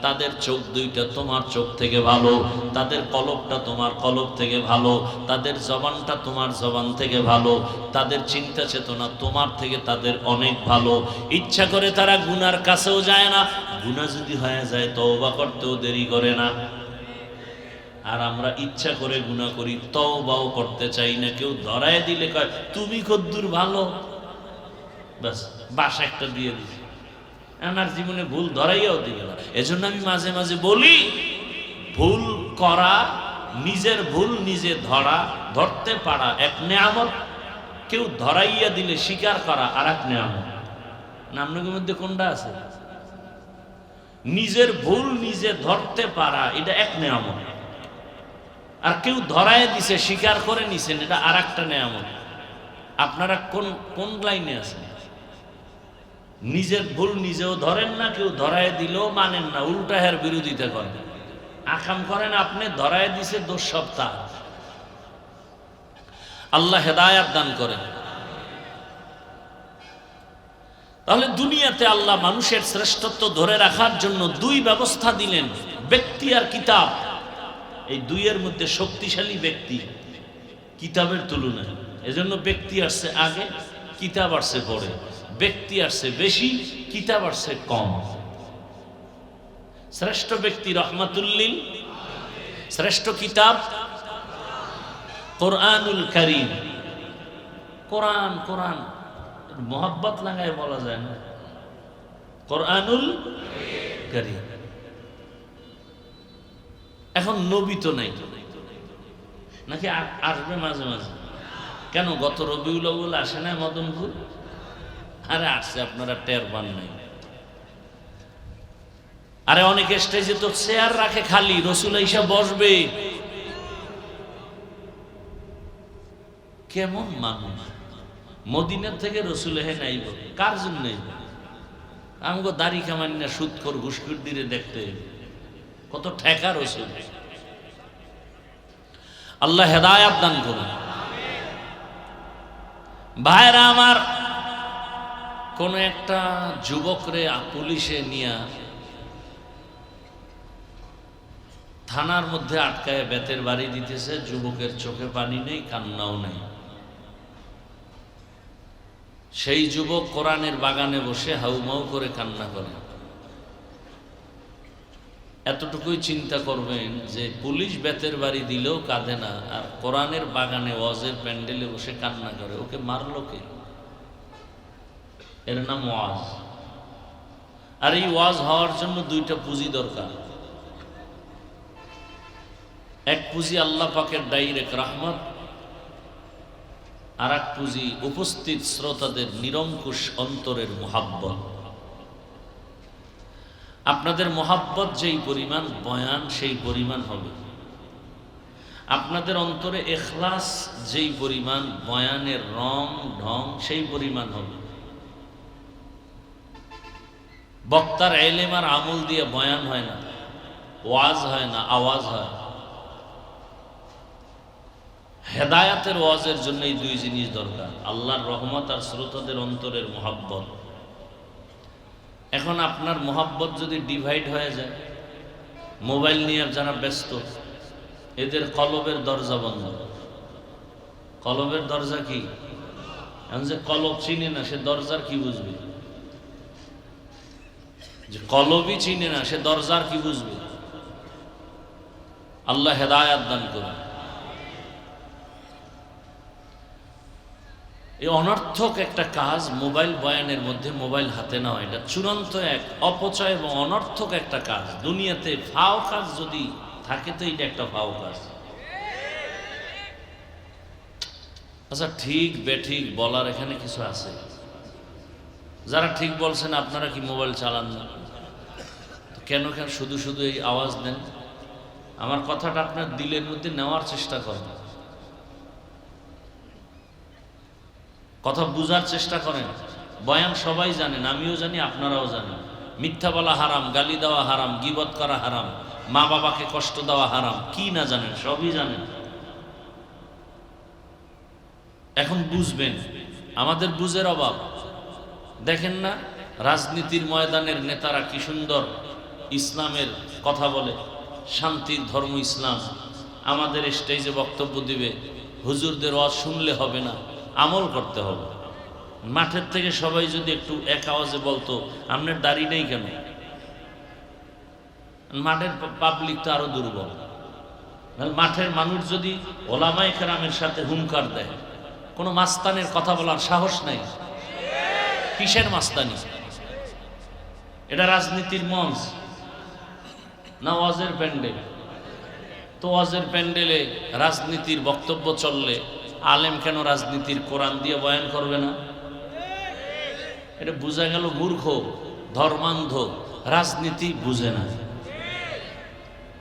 তাদের চোখ দুইটা তোমার চোখ থেকে ভালো, তাদের কলবটা তোমার কলব থেকে ভালো, তাদের জবানটা তোমার জবান থেকে ভালো, তাদের চিন্তা চেতনা তোমার থেকে তাদের অনেক ভালো। ইচ্ছা করে তারা গুনার কাছেও যায় না, গুনাহ যদি হয়ে যায় তওবা করতেও দেরি করে না। আর আমরা ইচ্ছা করে গুনাহ করি, তওবাও করতে চাই না। কেউ ধরায় দিলে কয় তুমি কদ্দুর ভালো, বাস বাসা একটা দিয়ে দিই, আমার জীবনে ভুল ধরাইয়াও দিবে না। এজন্য আমি মাঝে মাঝে বলি, ভুল করা, নিজের ভুল নিজে ধরতে পারা এক নেয়ামত, কেউ ধরাইয়া দিলে স্বীকার করা আর এক নেয়ামত। না আপনাদের মধ্যে কোনটা আছে? নিজের ভুল নিজে ধরতে পারা এটা এক নেয়ামত, আর কেউ ধরাইয়া দিছে স্বীকার করে নিছেন এটা আর একটা নেয়ামত। আপনারা কোন লাইনে আছেন? নিজের ভুল নিজেও ধরেন না, কেউ ধরায় দিলেও মানেন না, উল্টা হের বিরোধিতা করেন, আকাম করেন আপনি, ধরায় দিছে দোষ সব তার। আল্লাহ হেদায়াত দান করেন। তাহলে দুনিয়াতে আল্লাহ মানুষের শ্রেষ্ঠত্ব ধরে রাখার জন্য দুই ব্যবস্থা দিলেন, ব্যক্তি আর কিতাব। এই দুইয়ের মধ্যে শক্তিশালী ব্যক্তি কিতাবের তুলনায়। এজন্য ব্যক্তি আসছে আগে, কিতাব আসছে পরে। ব্যক্তি আসছে বেশি, কিতাব আসছে কম। শ্রেষ্ঠ ব্যক্তি রহমাতুল্লিল, শ্রেষ্ঠ কিতাব কোরআনুল কারীম। কোরআন কোরআন মোহাব্বত লাগায় বলা যায় না, কোরআনুল কারীম। এখন নবী তো নাই, নাকি আসবে মাঝে মাঝে? কেন গত রবিউল আউয়াল আসে না মদনপুর? আরে আসছে, আপনারা টের পান নাই। আরে অনেক স্টেজে তো চেয়ার রাখে খালি, রসুল আইসা বসবে। কেমন মানুষ! মদিনার থেকে রসুল হে নাইব, কার জন্য নাইব? আমাকে দাড়ি কামানি না, সুদখোর ঘুষখোর দিয়ে দেখতে কত ঠেকা রসুল। আল্লাহ হেদায়াত দান করুন। ভাইরা আমার, কোন একটা যুবকরে পুলিশে নিয়ে থানার মধ্যে আটকায় বেতের বাড়ি দিতেছে। যুবকের চোখে পানি নেই, কান্নাও নেই। সেই যুবক কোরআনের বাগানে বসে হাউমাউ করে কান্না করে। এতটুকুই চিন্তা করবেন যে পুলিশ বেতের বাড়ি দিলেও কাঁদে না, আর কোরআনের বাগানে ওয়াজের প্যান্ডেলে বসে কান্না করে। ওকে মারলো কে? এর নাম ওয়াজ। আর এই ওয়াজ হওয়ার জন্য দুইটা পুঁজি দরকার। এক পুঁজি আল্লাহ পাকের ডাইরেক্ট রহমত, আর এক পুঁজি উপস্থিত শ্রোতাদের নিরঙ্কুশ অন্তরের মোহাব্বত। আপনাদের মোহাব্বত যেই পরিমাণ, বয়ান সেই পরিমাণ হবে। আপনাদের অন্তরে ইখলাস যেই পরিমাণ, বয়ানের রং ঢং সেই পরিমাণ হবে। বক্তার ইলম আর আমল দিয়ে বয়ান হয় না, ওয়াজ হয় না, আওয়াজ হয়। হেদায়াতের ওয়াজের জন্য এই দুই জিনিস দরকার, আল্লাহর রহমত আর শ্রোতাদের অন্তরের মোহাব্বত। এখন আপনার মোহাব্বত যদি ডিভাইড হয়ে যায়, মোবাইল নিয়ে যারা ব্যস্ত, এদের কলবের দরজা বন্ধ। কলবের দরজা কি? এখন যে কলব চিনে না সে দরজার কি বুঝবে? যে কলবই চিনে না সে দরজার কি বুঝবে? আল্লাহ হেদায়াত দান করুন। এই অনর্থক একটা কাজ মোবাইল বয়ানের মধ্যে মোবাইল হাতে নেওয়া, এটা চূড়ান্ত এক অপচয় এবং অনর্থক একটা কাজ। দুনিয়াতে ফাও কাজ যদি থাকে তো এটা একটা ফাও কাজ। আচ্ছা, ঠিক বেঠিক বলার এখানে কিছু আছে? যারা ঠিক বলছেন আপনারা কি মোবাইল চালান না? কেন কেন শুধু শুধু এই আওয়াজ দেন? আমার কথাটা আপনার দিলের মধ্যে নেওয়ার চেষ্টা করেন, কথা বুঝার চেষ্টা করেন। বয়ান সবাই জানেন, আমিও জানি, আপনারাও জানেন। মিথ্যা বলা হারাম, গালি দেওয়া হারাম, গীবত করা হারাম, মা বাবাকে কষ্ট দেওয়া হারাম। কি না জানেন? সবই জানেন। এখন বুঝবেন, আমাদের বুঝের অভাব। দেখেন না রাজনীতির ময়দানের নেতারা কি সুন্দর ইসলামের কথা বলে, শান্তির ধর্ম ইসলাম। আমাদের স্টেজে বক্তব্য দিবে, হুজুরদের ওয়াজ শুনলে হবে না, আমল করতে হবে। মাঠের থেকে সবাই যদি একটু এক আওয়াজে বলতো আপনার দাড়ি নেই কেন, মাঠের পাবলিক তো আরো দুর্বল। মাঠের মানুষ যদি ওলামায়ে কেরামের সাথে হুঙ্কার দেয়, কোনো মাস্তানের কথা বলার সাহস নাই। কিসের মাস্তানি? এটা রাজনীতির মঞ্চ না ওয়াজের প্যান্ডেল? তো ওয়াজের প্যান্ডেলে রাজনীতির বক্তব্য চললে আলেম কেন রাজনীতির কোরআন দিয়ে বয়ান করবে না? এটা বোঝা গেল মূর্খ, ধর্মান্ধ, রাজনীতি বুঝে না।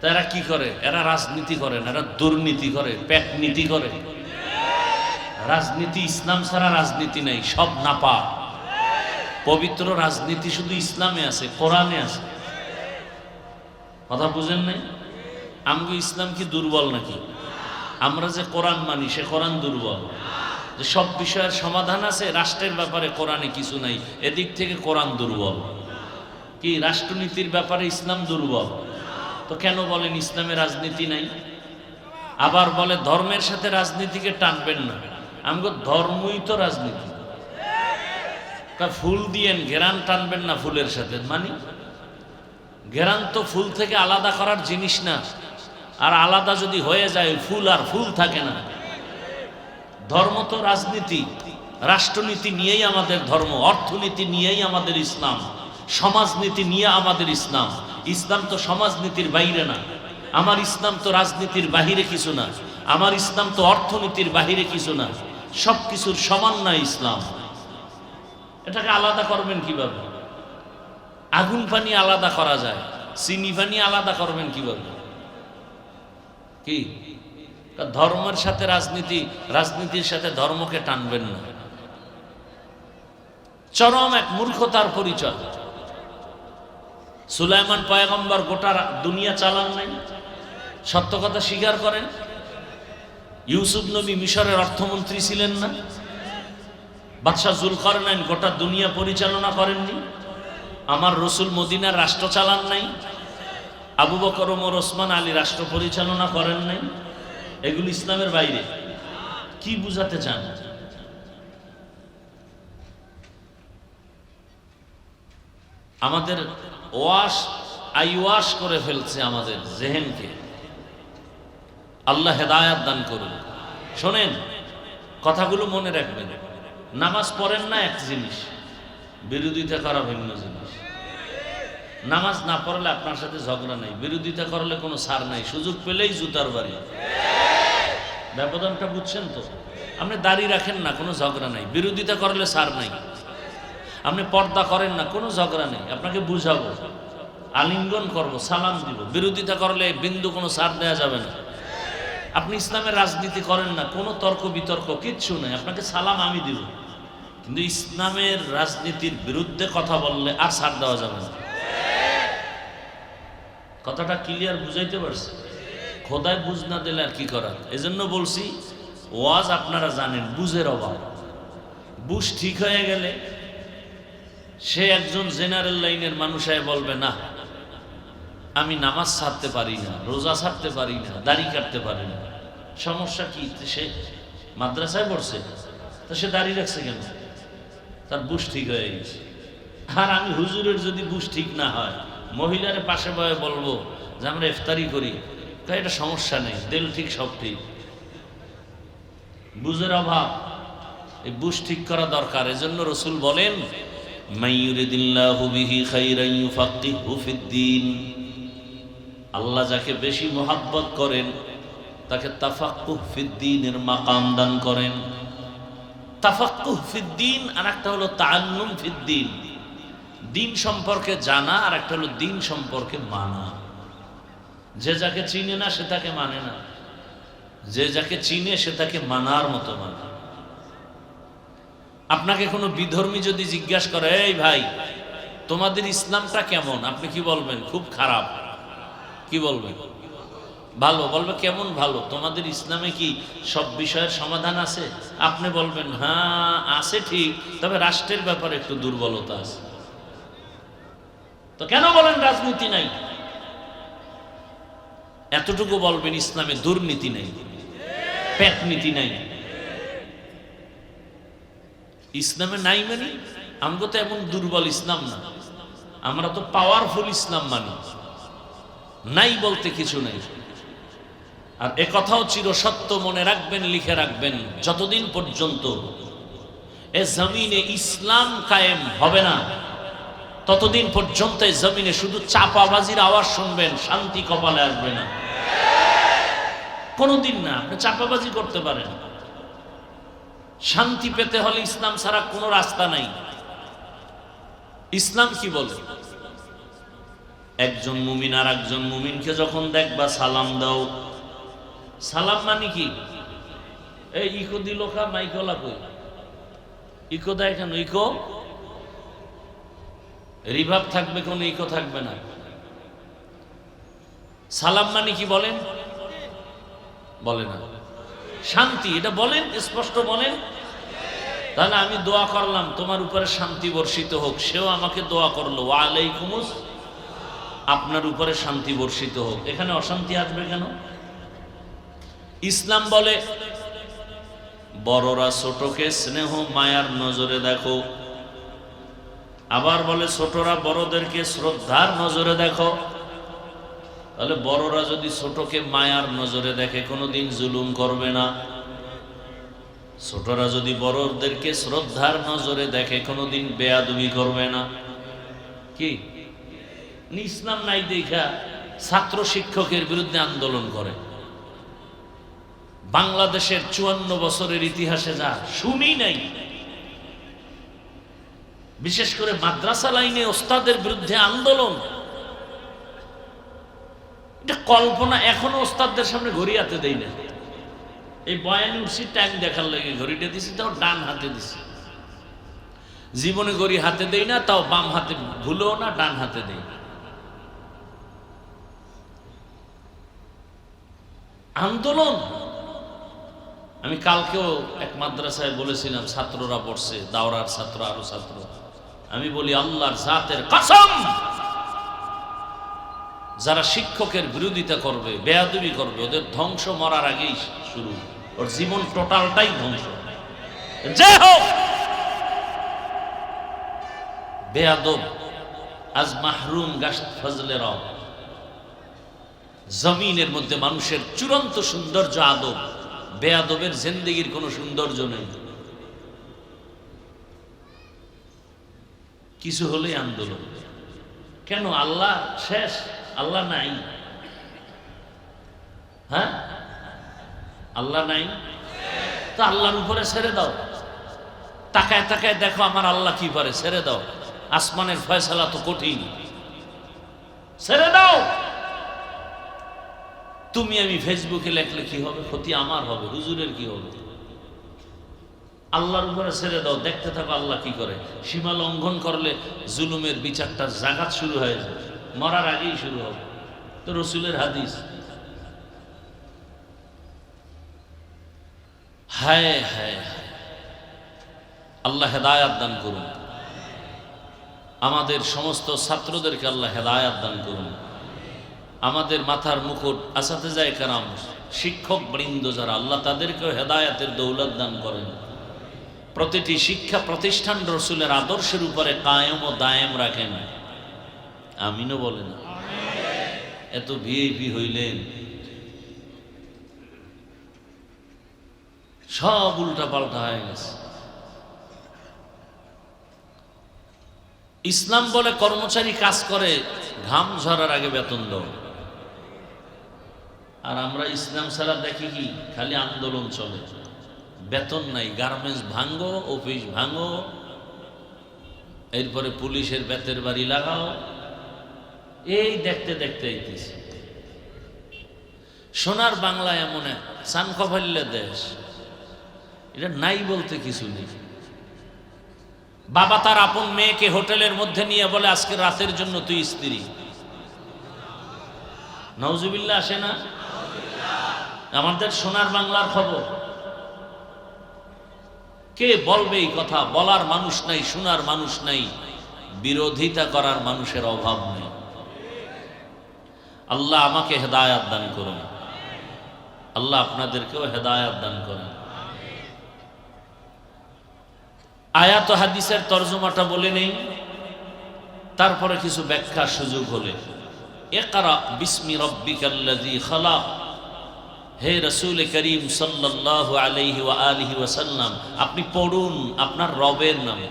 তারা কি করে? এরা রাজনীতি করে না, এরা দুর্নীতি করে, পেটনীতি করে। রাজনীতি ইসলাম ছাড়া রাজনীতি নাই, সব নাপা। পবিত্র রাজনীতি শুধু ইসলামে আছে, কোরআনে আছে। কথা বুঝেন নাই? আমগো ইসলাম কি দুর্বল নাকি? আমরা যে কোরআন মানি সে কোরআন দুর্বল? যে সব বিষয়ের সমাধান আছে, রাষ্ট্রের ব্যাপারে কোরআনে কিছু নাই, এদিক থেকে কোরআন দুর্বল। কি রাষ্ট্রনীতির ব্যাপারে ইসলাম দুর্বল? তো কেন বলেন ইসলামে রাজনীতি নাই? আবার বলে ধর্মের সাথে রাজনীতিকে টানবেন না। আমগো ধর্মই তো রাজনীতি। ফুল দিয়েন, ঘেরান টানবেন না ফুলের সাথে। মানে ঘেরান তো ফুল থেকে আলাদা করার জিনিস না, আর আলাদা যদি হয়ে যায় ফুল আর ফুল থাকে না। ধর্ম তো রাজনীতি, রাষ্ট্রনীতি নিয়েই আমাদের ধর্ম, অর্থনীতি নিয়েই আমাদের ইসলাম, সমাজনীতি নিয়ে আমাদের ইসলাম। ইসলাম তো সমাজনীতির বাইরে না, আমার ইসলাম তো রাজনীতির বাহিরে কিছু না, আমার ইসলাম তো অর্থনীতির বাহিরে কিছু না, সব কিছুর সমন্বয় ইসলাম। এটাকে আলাদা করবেন কিভাবে? আগুন পানি আলাদা করা যায়, চিনি পানি আলাদা করবেন কিভাবে? কি ধর্মের সাথে রাজনীতি, রাজনীতির সাথে ধর্মকে টানবেন না। চরম এক মূর্খতার পরিচয়। সুলাইমান পয়গম্বর গোটা দুনিয়া চালান নাই, সত্য কথা স্বীকার করেন। ইউসুফ নবী মিশরের অর্থমন্ত্রী ছিলেন না? বাদশাহ জুলকারনাইন গোটা দুনিয়া পরিচালনা করেননি? আমার রসুল মদিনার রাষ্ট্র চালান নাই? আবু বকর, ওমর, ওসমান, আলী রাষ্ট্র পরিচালনা করেন নাই? এগুলো ইসলামের বাইরে। কি বুঝাতে চান? আমাদের আইওয়াশ করে ফেলছে আমাদের জেহেনকে। আল্লাহ হেদায়াত দান করুন। শোনেন, কথাগুলো মনে রাখবেন। নামাজ পড়েন না এক জিনিস, বিরোধিতা করা ভিন্ন জিনিস। নামাজ না পড়লে আপনার সাথে ঝগড়া নাই, বিরোধিতা করলে কোনো ছাড় নাই, সুযোগ পেলেই জুতার বাড়ি। ব্যবধানটা বুঝছেন তো? আপনি দাঁড়িয়ে রাখেন না, কোনো ঝগড়া নাই, বিরোধিতা করলে ছাড় নাই। আপনি পর্দা করেন না, কোনো ঝগড়া নেই, আপনাকে বুঝাবো, আলিঙ্গন করব, সালাম দিব। বিরোধিতা করলে বিন্দু কোনো ছাড় দেওয়া যাবে না। আপনি ইসলামের রাজনীতি করেন না, কোনো তর্ক বিতর্ক কিচ্ছু নেই, আপনাকে সালাম আমি দিব। কিন্তু ইসলামের রাজনীতির বিরুদ্ধে কথা বললে আর ছাড় দেওয়া যাবে না। কথাটা ক্লিয়ার বুঝাইতে পারছে? খোদায় বুঝ না দিলে আর কি করার। এজন্য বলছি, ওয়াজ আপনারা জানেন, বুঝের অভাব। বুঝ ঠিক হয়ে গেলে সে একজন জেনারেল লাইনের মানুষ বলবে, না আমি নামাজ ছাড়তে পারি না, রোজা ছাড়তে পারি না, দাড়ি কাটতে পারি না। সমস্যা কি? সে মাদ্রাসায় পড়ছে, তো সে দাড়ি রাখছে কেন? তার বুশ ঠিক হয়ে গেছে। আর আমি হুজুরের যদি বুশ ঠিক না হয়, মহিলার পাশে বয়ে বলবো যে আমরা ইফতারি করি, তাই এটা সমস্যা নেই, দিল ঠিক সব ঠিক। বুঝের অভাব, এই বুশ ঠিক করা দরকার। এজন্য রাসূল বলেন, মাইয়ুরিদিল্লাহু বিহি খাইরান ইউফাক্কিহু ফিদ্দীন, আল্লাহ যাকে বেশি মহব্বত করেন তাকে তাফাক্কুহ ফিদ্দীনের মাকাম দান করেন। তাফাক্কুহ ফিদ্দীন আর একটা হলো তাআল্লুম ফিদ্দীন, দিন সম্পর্কে জানা, আর একটা হলো দিন সম্পর্কে মানা। যে যাকে চিনে না সে তাকে মানে না, যে যাকে চিনে সে তাকে মানার মতো মানে। আপনাকে কোনো বিধর্মী যদি জিজ্ঞাসা করে, এই ভাই তোমাদের ইসলামটা কেমন, আপনি কি বলবেন? খুব খারাপ। কি বলবেন? ভালো। বলবে কেমন ভালো? তোমাদের ইসলামে কি সব বিষয়ের সমাধান আছে? আপনি বলবেন হ্যাঁ আছে ঠিক, তবে রাষ্ট্রের ব্যাপারে একটু দুর্বলতা আছে। তো কেন বলেন রাজনীতি নাই? এতটুকু বলবেন ইসলামে দুর্নীতি নেই, পেটনীতি নাই। ইসলামে নাই মানে আমরা তো এমন দুর্বল ইসলাম না, আমরা তো পাওয়ারফুল ইসলাম মানি। নাই বলতে কিছু নেই। আর এ কথাও চিরসত্য মনে রাখবেন, লিখে রাখবেন, যতদিন পর্যন্ত এ জমিনে ইসলাম কায়েম হবে না ততদিন পর্যন্ত এই জমিনে শুধু চাপাবাজির আওয়াজ শুনবেন, শান্তি কপালে আসবে না। কোনোদিন না। আপনি চাপাবাজি করতে পারেন, শান্তি পেতে হলে ইসলাম ছাড়া কোনো রাস্তা নাই। ইসলাম কি বলে? একজন মুমিন আর একজন মুমিনকে যখন দেখবা সালাম দাও। সালাম মানে কি? এই ইকো দিল খা মাইকলা কই ইকো দেয় কেন? ইকো রিভাব থাকবে, কোনো ইকো থাকবে না। সালাম মানে কি বলেন? বলে না। শান্তি, এটা বলেন, স্পষ্ট বলেন। তাহলে আমি দোয়া করলাম তোমার উপরে শান্তি বর্ষিত হোক, সেও আমাকে দোয়া করলো ওয়া আলাইকুমুস, আপনার উপরে শান্তি বর্ষিত হোক। এখানে অশান্তি আসবে কেন? ইসলাম বলে বড়রা ছোটকে স্নেহ মায়ার নজরে দেখো, আবার বলে ছোটরা বড়দেরকে শ্রদ্ধার নজরে দেখো। তাহলে বড়রা যদি ছোটকে মায়ার নজরে দেখে কোনোদিন জুলুম করবে না, ছোটরা যদি বড়দেরকে শ্রদ্ধার নজরে দেখে কোনোদিন বেয়াদবি করবে না। কি ইসলাম নাই দেখা ছাত্র শিক্ষকের বিরুদ্ধে আন্দোলন করে। বাংলাদেশের 54 বছরের ইতিহাসে যা শুনি নাই। বিশেষ করে মাদ্রাসা লাইনে ওস্তাদের বিরুদ্ধে আন্দোলন, এটা কল্পনা। এখনো ওস্তাদদের সামনে ঘড়ি হাতে দেই না। এই বয়ানি উঠছি টাইম দেখার লাগে ঘড়িটা দিছি, তাও ডান হাতে দিছি। জীবনে ঘড়ি হাতে দেই না, তাও বাম হাতে ভুলেও না, ডান হাতে দেই। আন্দোলন। আমি কালকেও এক মাদ্রাসায় বলেছিলাম, ছাত্ররা পড়ছে, দাওরার ছাত্র, আরো ছাত্র। আমি বলি আল্লাহর জাতের কসম, যারা শিক্ষকের বিরোধিতা করবে, বেয়াদবি করবে, ওদের ধ্বংস মরার আগেই শুরু। ওর জীবন টোটালটাই ধ্বংস। যে হোক বেয়াদব আজ মাহরুম গাছ ফজলে রব। জমিনের মধ্যে মানুষের চূড়ান্ত সৌন্দর্য আদব, বেয়াদবের জিন্দেগির কোনো সৌন্দর্য নেই। কিছু হলেই আন্দোলন। কেন? আল্লাহ শেষ, আল্লাহ নাই। হ্যাঁ, আল্লাহ নাই তো আল্লাহর উপরে ছেড়ে দাও। তাকায় তাকায় দেখো আমার আল্লাহ কি পারে, ছেড়ে দাও। আসমানের ফয়সালা তো কঠিন, ছেড়ে দাও। তুমি আমি ফেসবুকে লেখলে কি হবে? ক্ষতি আমার হবে, হুজুরের কি হবে? আল্লাহর উপরে ছেড়ে দাও, দেখতে থাকো আল্লাহ কি করে। সীমা লঙ্ঘন করলে জুলুমের বিচারটা জাগাত শুরু হয়ে যায়, মরার আগেই শুরু হবে। তো রসুলের হাদিস। হায় হায়, আল্লাহ হেদায়াত দান করুন। আমাদের সমস্ত ছাত্রদেরকে আল্লাহ হেদায়াত দান করুন। আমাদের মাথার মুকুট আসাতেজায়ে কেরাম, শিক্ষক বৃন্দ যারা, আল্লাহ তাদেরকেও হেদায়েতের দৌলত দান করেন। প্রতিটি শিক্ষা প্রতিষ্ঠান রসুলের আদর্শের উপরে কায়েম ও দায়েম রাখেন। আমিনও বলেন। এত ভিআইপি হইলেন, সব উল্টা পাল্টা হয়ে গেছে। ইসলাম বলে কর্মচারী কাজ করে, ঘাম ঝরার আগে বেতন দাও। আর আমরা ইসলাম ছাড়া দেখি কি খালি আন্দোলন চলে, বেতন নাই, গার্মেন্টস ভাঙ্গো, অফিস ভাঙ্গো, এরপরে পুলিশের বেতের বাড়ি লাগাও, এই দেখতে দেখতে আইতেছে। সোনার বাংলা এমন এক সানকফাল্য দেশ, এটা নাই বলতে কিছু নেই। বাবা তার আপন মেয়েকে হোটেলের মধ্যে নিয়ে বলে আজকে রাতের জন্য তুই স্ত্রী। নাউজুবিল্লাহ আসে না? আমাদের সোনার বাংলার খবর। কে বলবে এই কথা? বলার মানুষ নাই, শোনার মানুষ নাই, বিরোধিতা করার মানুষের অভাব নেই। আল্লাহ আমাকে হেদায়াত দান করুন, আল্লাহ আপনাদেরকেও হেদায়াত দান করুন। আয়াত হাদিসের তরজমাটা বলে নেই, তারপরে কিছু ব্যাখ্যার সুযোগ হলে। ইকরা বিসমি রাব্বিকাল্লাযী খালাক, হে রাসূল করিম সাল্লাল্লাহু আলাইহি ওয়া আলিহি ওয়াসাল্লাম, আপনি পড়ুন আপনার রবের নামে।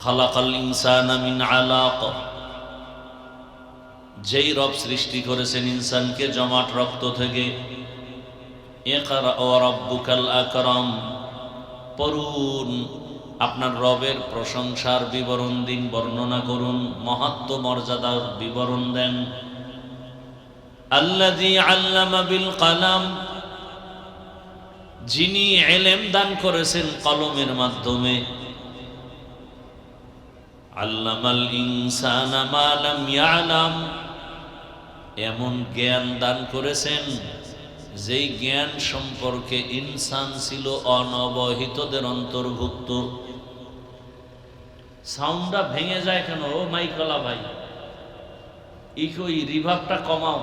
খালাকাল ইনসানা মিন আলাক, যেই রব সৃষ্টি করেছেন ইনসানকে জমাট রক্ত থেকে। ইকরা ওয়া রাব্বুকাল আকরাম, পড়ুন আপনার রবের প্রশংসার বিবরণ দিন, বর্ণনা করুন, মহত্ব মর্যাদার বিবরণ দেন। আল্লাযী আল্লামা বিল কলম, যিনি ইলম দান করেছেন কলমের মাধ্যমে। আল্লামাল ইনসানা মা লাম ইয়ালাম, এমন জ্ঞান দান করেছেন যেই জ্ঞান সম্পর্কে ইনসান ছিল অনবহিতদের অন্তর্ভুক্ত। সাউন্ডটা ভেঙে যায় কেন? ও মাইকলা ভাই, এই রিভার্বটা কমাও।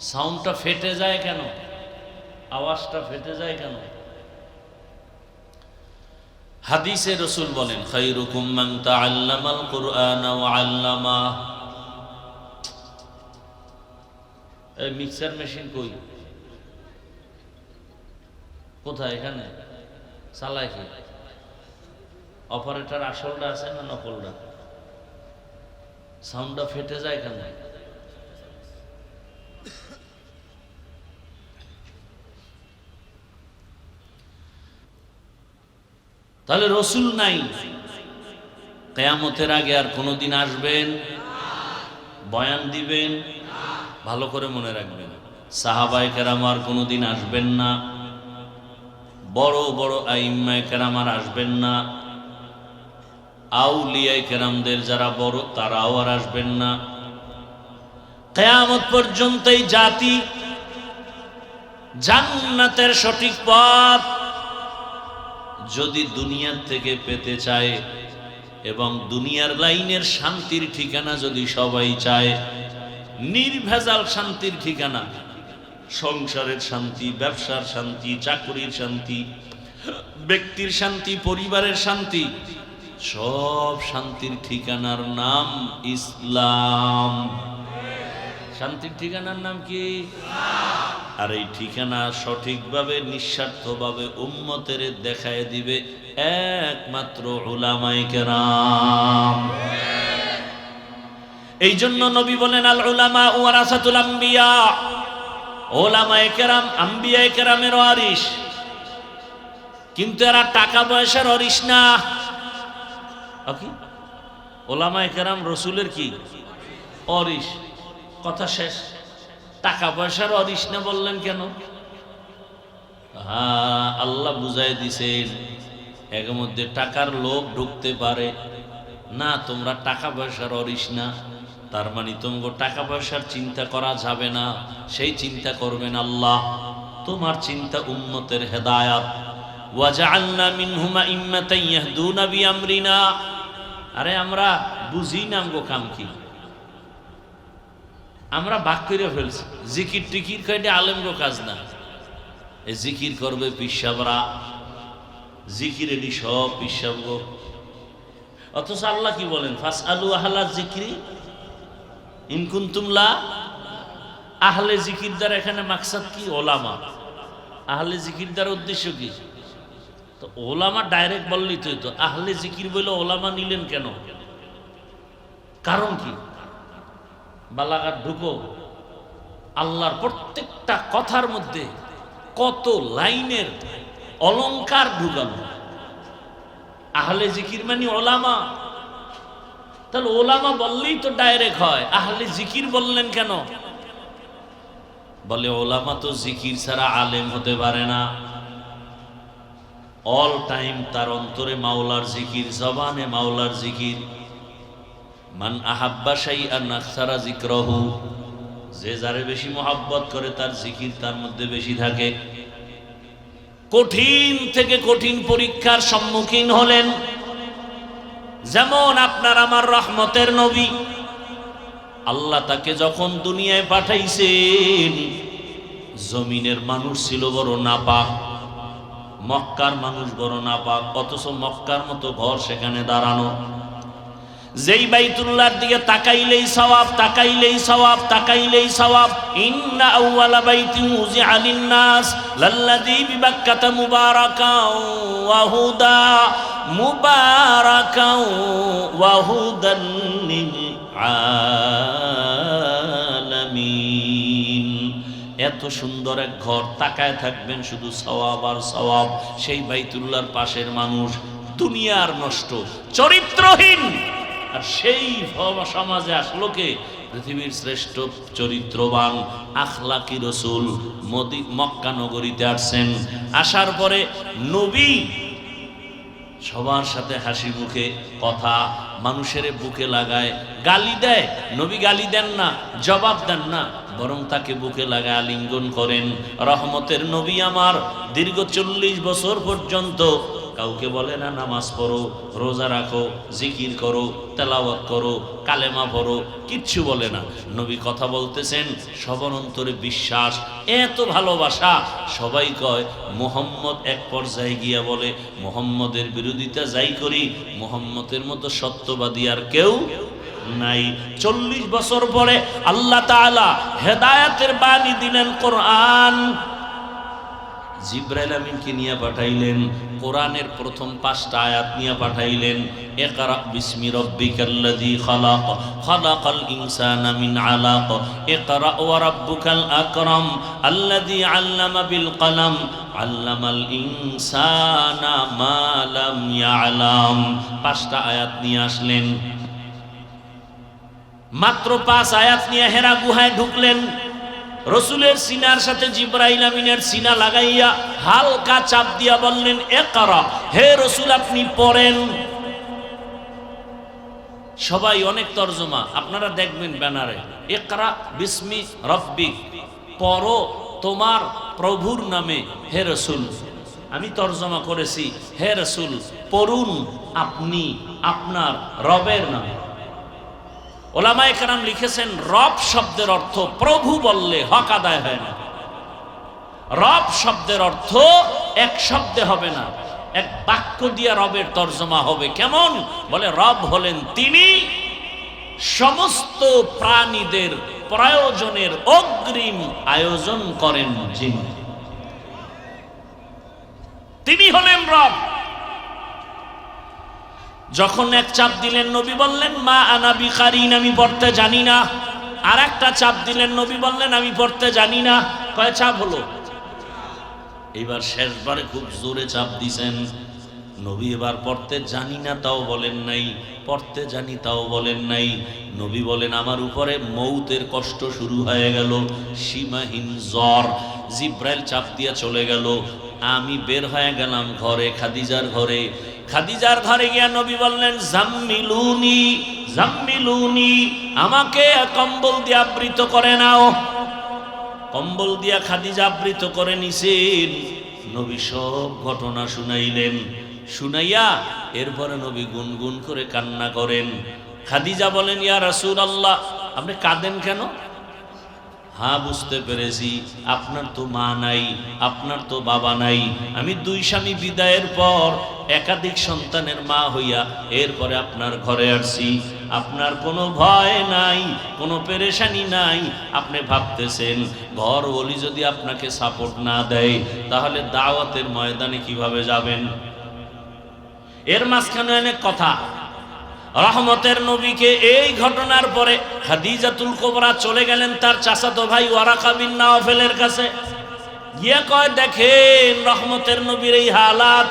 সাউন্ডটা ফেটে যায় কেন? আওয়াজটা ফেটে যায় কেন? হাদিসে রাসূল বলেন, খায়রুকুম মান তাআল্লামাল কুরআনা ওয়া আল্লামা। এই মিক্সার মেশিন কই? কোথায়? এখানে চালায় কি? অপারেটর আসলটা আছে না নকলটা? সাউন্ডটা ফেটে যায় কেন? তাহলে রসুল নাই, কিয়ামতের আগে আর কোনদিন আসবেন, বয়ান দিবেন, ভালো করে মনে রাখবেন। সাহাবায়ে কেরাম আর কোনদিন আসবেন না, বড় বড় আইম্মায়ে কেরাম আর আসবেন না, আউলিয়ায়ে কেরামদের যারা বড় তারাও আর আসবেন না। কিয়ামত পর্যন্ত এই জাতি জান্নাতের সঠিক পথ যদি দুনিয়ার থেকে পেতে চায় এবং দুনিয়ার লাইনের শান্তির ঠিকানা যদি সবাই চায়, নির্ভেজাল শান্তির ঠিকানা, সংসারের শান্তি, ব্যবসার শান্তি, চাকরির শান্তি, ব্যক্তির শান্তি, পরিবারের শান্তি, সব শান্তির ঠিকানার নাম ইসলাম। শান্তির ঠিকানার নাম কি? আর এই ঠিকানা সঠিকভাবে নিঃস্বার্থভাবে উম্মতের দেখায় দিবে একমাত্র উলামায়ে কেরাম। এই জন্য নবী বলেন, আল উলামা ওয়ারাসাতুল আম্বিয়া, উলামায়ে কেরাম আম্বিয়ায়ে কেরামের ওয়ারিস। কিন্তু এরা টাকা পয়সার ওয়ারিস না। কি? উলামায়ে কেরাম রাসূলের কি ওয়ারিস? কথা শেষ। টাকা পয়সার ওয়ারিস না বললেন কেন? হ্যাঁ, আল্লাহ বুঝাই দিছেন এর মধ্যে টাকার লোভ ঢুকতে পারে না। তোমরা টাকা পয়সার ওয়ারিস না, তার মানে তোমাকে টাকা পয়সার চিন্তা করা যাবে না, সেই চিন্তা করবেন আল্লাহ। তোমার চিন্তা উম্মতের হেদায়াত। ওয়াজআলনা মিনহুম আইম্মাতান ইয়াহদুনা বিআমরিনা। আরে আমরা বুঝি না আমগো কাম কি, আমরা বাক করে ফেলছি জিকির টিকির কয়টা আলেমগো কাজ না। এই জিকির করবে পিসাবরা, জিকির এডি সব পিসাবগো। অথচ আল্লাহ কি বলেন, ফাসআলু আহলা যিকরি ইন কুনতুম লা। আহলে জিকির দ্বারা এখানে মাকসাদ কি? ওলামা। আহলে জিকির দ্বারা উদ্দেশ্য কি? তো ওলামা ডাইরেক্ট বললেই তো আহলে জিকির বলে ওলামা নিলেন কেন? কারণ কি? বালাগাত ঢুকো, আল্লাহর প্রত্যেকটা কথার মধ্যে কত লাইনের অলংকার ঢুকানো। আহলে জিকির মানে ওলামা, তাহলে ওলামা বললেই তো ডাইরেক্ট হয়। আহলে জিকির বললেন কেন? বলে ওলামা তো জিকির ছাড়া আলেম হতে পারে না। অল টাইম তার অন্তরে মাওলার জিকির, জবানে মাওলার জিকির। মান আহাব্বা শাইআন আকসারা যিকরাহু, যে যারে বেশি মোহাব্বত করে তার জিকির তার মধ্যে বেশি থাকে। কঠিন থেকে কঠিন পরীক্ষার সম্মুখীন হলেন, যেমন আপনার আমার রহমতের নবী। আল্লাহ তাকে যখন দুনিয়ায় পাঠাইছেন, জমিনের মানুষ ছিল বড় নাপাক, মক্কার মানুষ বড় নাপাক, অথচ মক্কার মতো ঘর সেখানে দাঁড়ানো। যেই বাইতুল্লাহর দিকে তাকাইলেই সওয়াব, তাকাইলেই সওয়াব, তাকাইলেই সওয়াব। ইন্না আউওয়ালা বাইতিন উযিআ লিন-নাস লাল্লাযী বিবাক্কাতা মুবারাকাও ওয়া হুদা, মুবারাকাও ওয়া হুদান লিল আলামিন। এত সুন্দর এক ঘর, তাকায় থাকবেন শুধু সওয়াব আর সওয়াব। সেই বাইতুল্লাহর পাশের মানুষ দুনিয়ার নষ্ট, চরিত্রহীন। আর সেই সমাজে আসলো কে? পৃথিবীর শ্রেষ্ঠ চরিত্রবান আখলাকি রসুল মক্কা নগরীতে আসছেন। আসার পরে নবী সবার সাথে হাসি মুখে কথা, মানুষের বুকে লাগায়, গালি দেয়। নবী গালি দেন না, জবাব দেন না, বরং তাকে বুকে লাগায় আলিঙ্গন করেন। রহমতের নবী আমার দীর্ঘ 40 বছর পর্যন্ত কাউকে বলে না নামাজ পড়ো, রোজা রাখো, জিকির করো, তেলাওয়াত করো, কালেমা পড়ো, কিচ্ছু বলে না। নবী কথা বলতেছেন, সবার অন্তরে বিশ্বাস, এত ভালোবাসা। সবাই কয় মুহাম্মদ। এক পর্যায়ে গিয়া বলে মুহাম্মদের বিরোধিতা যাই করি, মুহাম্মদের মতো সত্যবাদী আর কেউ নাই। 40 বছর পরে আল্লাহ তাআলা হেদায়েতের বাণী দিলেন, কোরআন। জিবরাইল আমিনকে নিয়ে পাঠাইলেন, কোরআনের প্রথম 5টা আয়াত নিয়ে পাঠাইলেন। ইকরা বিসমি রাব্বিকাল্লাযী খালাক, খালাকাল ইনসানা মিন আলাক, ইকরা ওয়া রাব্বুকাল আকরাম, আল্লাযী আল্লামা বিল কলম, আল্লামাল ইনসানা মা লাম ইয়ালাম। 5টা আয়াত নিয়ে আসলেন। মাত্র 5 আয়াত নিয়ে হেরা গুহায় ঢুকলেন। রসুলের সিনার সাথে জিবরাইল আমিনের সিনা লাগাইয়া হালকা চাপ দিয়া বললেন, ইকরা, হে রসুল আপনি পড়েন। সবাই অনেক তরজমা আপনারা দেখবেন ব্যানারে, ইকরা বিসমি রাব্বিক, পড়ো তোমার প্রভুর নামে হে রসুল। আমি তরজমা করেছি, হে রসুল পড়ুন আপনি আপনার রবের নামে। ওলামায়ে কেরাম লিখেছেন, রব শব্দের অর্থ প্রভু বললে হক আদায় হয় না। রব শব্দের অর্থ এক শব্দে হবে না, এক বাক্য দিয়ে রবের তর্জমা হবে। কেমন? বলে রব হলেন তিনি সমস্ত প্রাণীদের প্রয়োজনের অগ্রিম আয়োজন করেন যিনি, তিনি হলেন রব। যখন এক চাপ দিলেন, নবী বললেন মা আনা বিকারিন, আমি পড়তে জানি না। আর একটা চাপ দিলেন, নবী বললেন আমি পড়তে জানি না। কয় চাপ হলো? এবার শেষবারে খুব জোরে চাপ দিছেন। নবী এবার পড়তে জানি না তাও বলেন নাই, পড়তে জানি তাও বলেন নাই। নবী বলেন আমার উপরে মৌতের কষ্ট শুরু হয়ে গেল, সীমাহীন জ্বর। জিব্রাইল চাপ দিয়া চলে গেল। আমি বের হয়ে গেলাম ঘরে, খাদিজার ঘরে। খাদিজার ঘরে গিয়া নবী বললেন জাম্মিলুনি, জাম্মিলুনি, আমাকে কম্বল দিয়ে আবৃত করে নাও। কম্বল দিয়া খাদিজা আবৃত করে নিছেন। নবী সব ঘটনা শুনাইলেন। শুনাইয়া এরপরে নবী গুনগুন করে কান্না করেন। খাদিজা বলেন ইয়া রাসূলুল্লাহ, আপনি কাঁদেন কেন? হ্যাঁ বুঝতে পেরেছি, আপনার তো মা নাই, আপনার তো বাবা নাই, আমি 2 স্বামী বিদায়ের পর একাধিক সন্তানের মা হইয়া এরপরে আপনার ঘরে আসছি। আপনার কোনো ভয় নাই, কোনো পেরেশানি নাই। আপনি ভাবতেছেন ঘর ওলি যদি আপনাকে সাপোর্ট না দেয় তাহলে দাওয়াতের ময়দানে কিভাবে যাবেন? এর মাঝখানে অনেক কথা। রহমতের নবীকে এই ঘটনার পরে খাদিজাতুল কুবরা চলে গেলেন তার চাচাতো ভাই ওয়ারাকা বিন নাওফেলের কাছে। গিয়ে কয়, দেখেন রহমতের নবীর এই হালাত,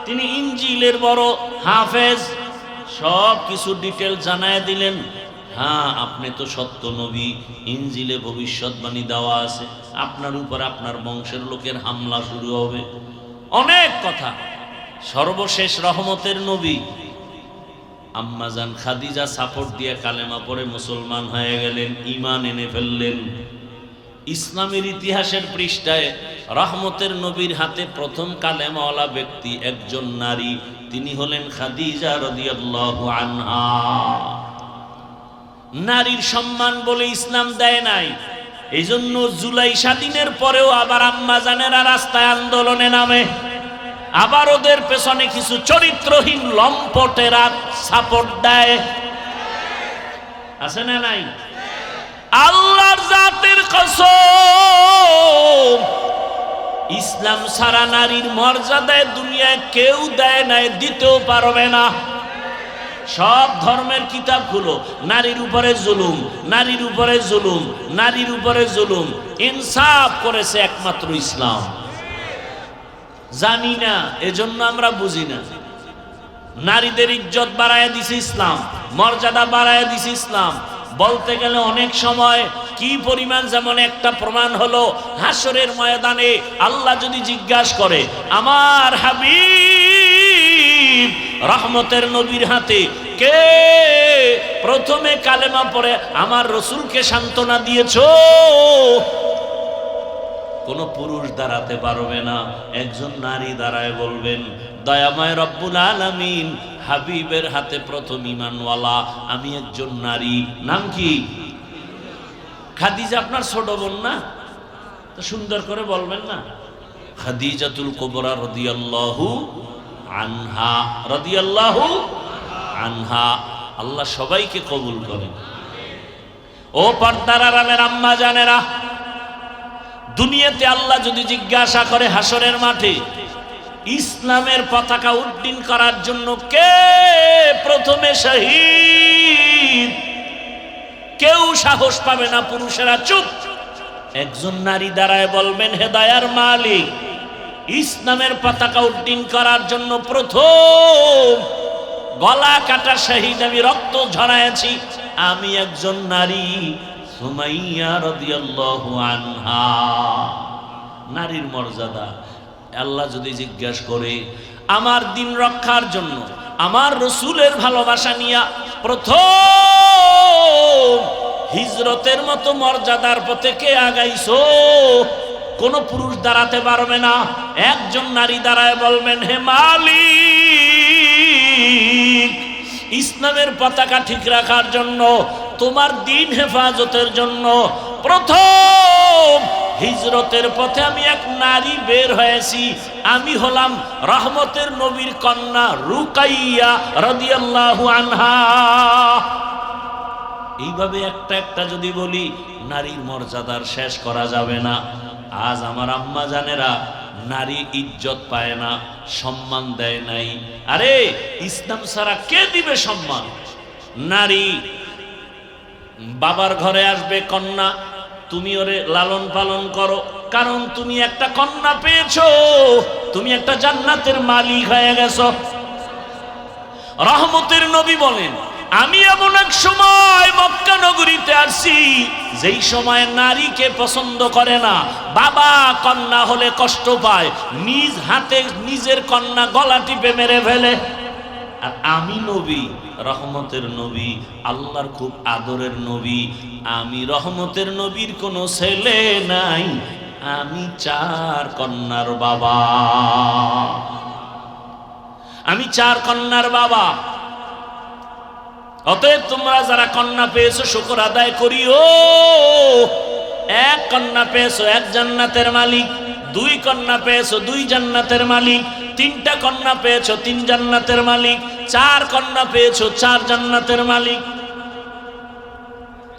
তিনি ইনজিলের বড় হাফেজ, সব কিছু ডিটেল জানায় দিলেন। হ্যাঁ, আপনি তো সত্য নবী, ইনজিলে ভবিষ্যৎবাণী দেওয়া আছে, আপনার উপর আপনার বংশের লোকের হামলা শুরু হবে, অনেক কথা। সর্বশেষ রহমতের নবী আম্মাজান খাদিজা সাপোর্ট দিয়ে কালেমা পড়ে মুসলমান হয়ে গেলেন, ঈমান এনে ফেললেন। ইসলামের ইতিহাসের পৃষ্ঠায় রহমতের নবীর হাতে প্রথম কালেমাওয়ালা ব্যক্তি একজন নারী, তিনি হলেন খাদিজা রাদিয়াল্লাহু আনহা। নারীর সম্মান বলে ইসলাম দেয় নাই, এই জন্য জুলাই স্বাধীনের পরেও আবার আম্মাজানেরা রাস্তায় আন্দোলনে নামে, আবার ওদের পেছনে কিছু চরিত্রহীন লম্পটেরা সাপোর্ট দেয়। আছে না নাই? আল্লাহর জাতের কসম, ইসলাম সারা নারীর মর্যাদায় দুনিয়ায় কেউ দেয় নাই, দিতেও পারবে না। সব ধর্মের কিতাবগুলো নারীর উপরে জুলুম, নারীর উপরে জুলুম, নারীর উপরে জুলুম। ইনসাফ করেছে একমাত্র ইসলাম। জানি না, এজন্য আমরা বুঝি না। নারীদের ইজ্জত বাড়ায় দিছে ইসলাম, মর্যাদা বাড়ায় দিছে ইসলাম। বলতে গেলে অনেক সময় কি পরিমাণ, যেমন একটা প্রমাণ হলো হাসরের ময়দানে আল্লাহ যদি জিজ্ঞাসা করে, আমার হাবিব রহমতের নবীর হাতে কে প্রথমে কালেমা পড়ে আমার রসুলকে সান্ত্বনা দিয়েছো? কোনো পুরুষ দাঁড়াতে পারবে না, একজন নারী দাঁড়ায় বলবেন, দয়াময় রব্বুল আলামিন হাবিবের হাতে প্রথম ঈমানওয়ালা আমি একজন নারী। নাম কি? খাদিজা আপনার ছোট বোন না? তো সুন্দর করে বলবেন না, খাদিজাতুল কুবরা রাদিয়াল্লাহু আনহা, রাদিয়াল্লাহু আনহা। আল্লাহ সবাইকে কবুল করেন। ও পর্দার আড়ালের আম্মা জানেরা, দুনিয়াতে আল্লাহ যদি জিজ্ঞাসা করে হাসরের মাঠে ইসলামের পতাকা উড্ডীন করার জন্য কে প্রথমে শহীদ, কেউ সাহস পাবে না, পুরুষেরা চুপ। একজন নারী দাঁড়ায় বলবেন, হে দয়ার মালিক, ইসলামের পতাকা উড্ডীন করার জন্য প্রথম গলা কাটা শহীদ, আমি রক্ত ঝরাইছি, আমি একজন নারী, সুমাইয়া রাদিয়াল্লাহু আনহা। নারীর মর্যাদা আল্লাহ যদি জিজ্ঞাসা করে আমার দিন রক্ষার জন্য আমার রসুলের ভালোবাসা নিয়া প্রথম হিজরতের মতো মর্যাদার পথে কে আগাইছো? কোন পুরুষ দাঁড়াতে পারবে না। একজন নারী দাঁড়ায় বলবেন, হে মালিক, ইসলামের পতাকা ঠিক রাখার জন্য, তোমার দিন হেফাজতের জন্য প্রথম হিজরতের পথে আমি এক নারী বের হয়েছি, আমি হলাম রহমতের নবীর কন্যা রুকাইয়া রাদিয়াল্লাহু আনহা। এইভাবে একটা একটা যদি বলি, নারীর মর্যাদার শেষ করা যাবে না। আজ আমার আম্মা জানেরা নারী ইজ্জত পায় না, সম্মান দেয় নাই। আরে ইসলাম ছাড়া কে দিবে সম্মান? নারী বাবার ঘরে আসবে কন্যা, তুমি ওরে লালন পালন করো, কারণ তুমি একটা কন্যা পেয়েছো, তুমি একটা জান্নাতের মালিক হয়ে গেছো। রহমতের নবী বলেন, আমি এমন এক সময় মক্কা নগরীতে আসছি যেই সময় নারীকে পছন্দ করে না, বাবা কন্যা হলে কষ্ট পায়, নিজ হাতে নিজের কন্যা গলা টিপে মেরে ফেলে। আর আমি নবী, রহমতের নবী, আল্লাহর খুব আদরের নবী, আমি রহমতের নবীর কোনো ছেলে নাই, আমি 4 কন্যার বাবা, আমি 4 কন্যার বাবা। অতএব তোমরা যারা কন্যা পেয়েছো শুকর আদায় করিও। এক কন্যা পেয়েছো, এক জান্নাতের মালিক। দুই কন্যা পেয়েছো, দুই জান্নাতের মালিক। তিনটা কন্যা পেয়েছো, তিন জান্নাতের মালিক। চার কন্যা পেয়েছো, চার জান্নাতের মালিক।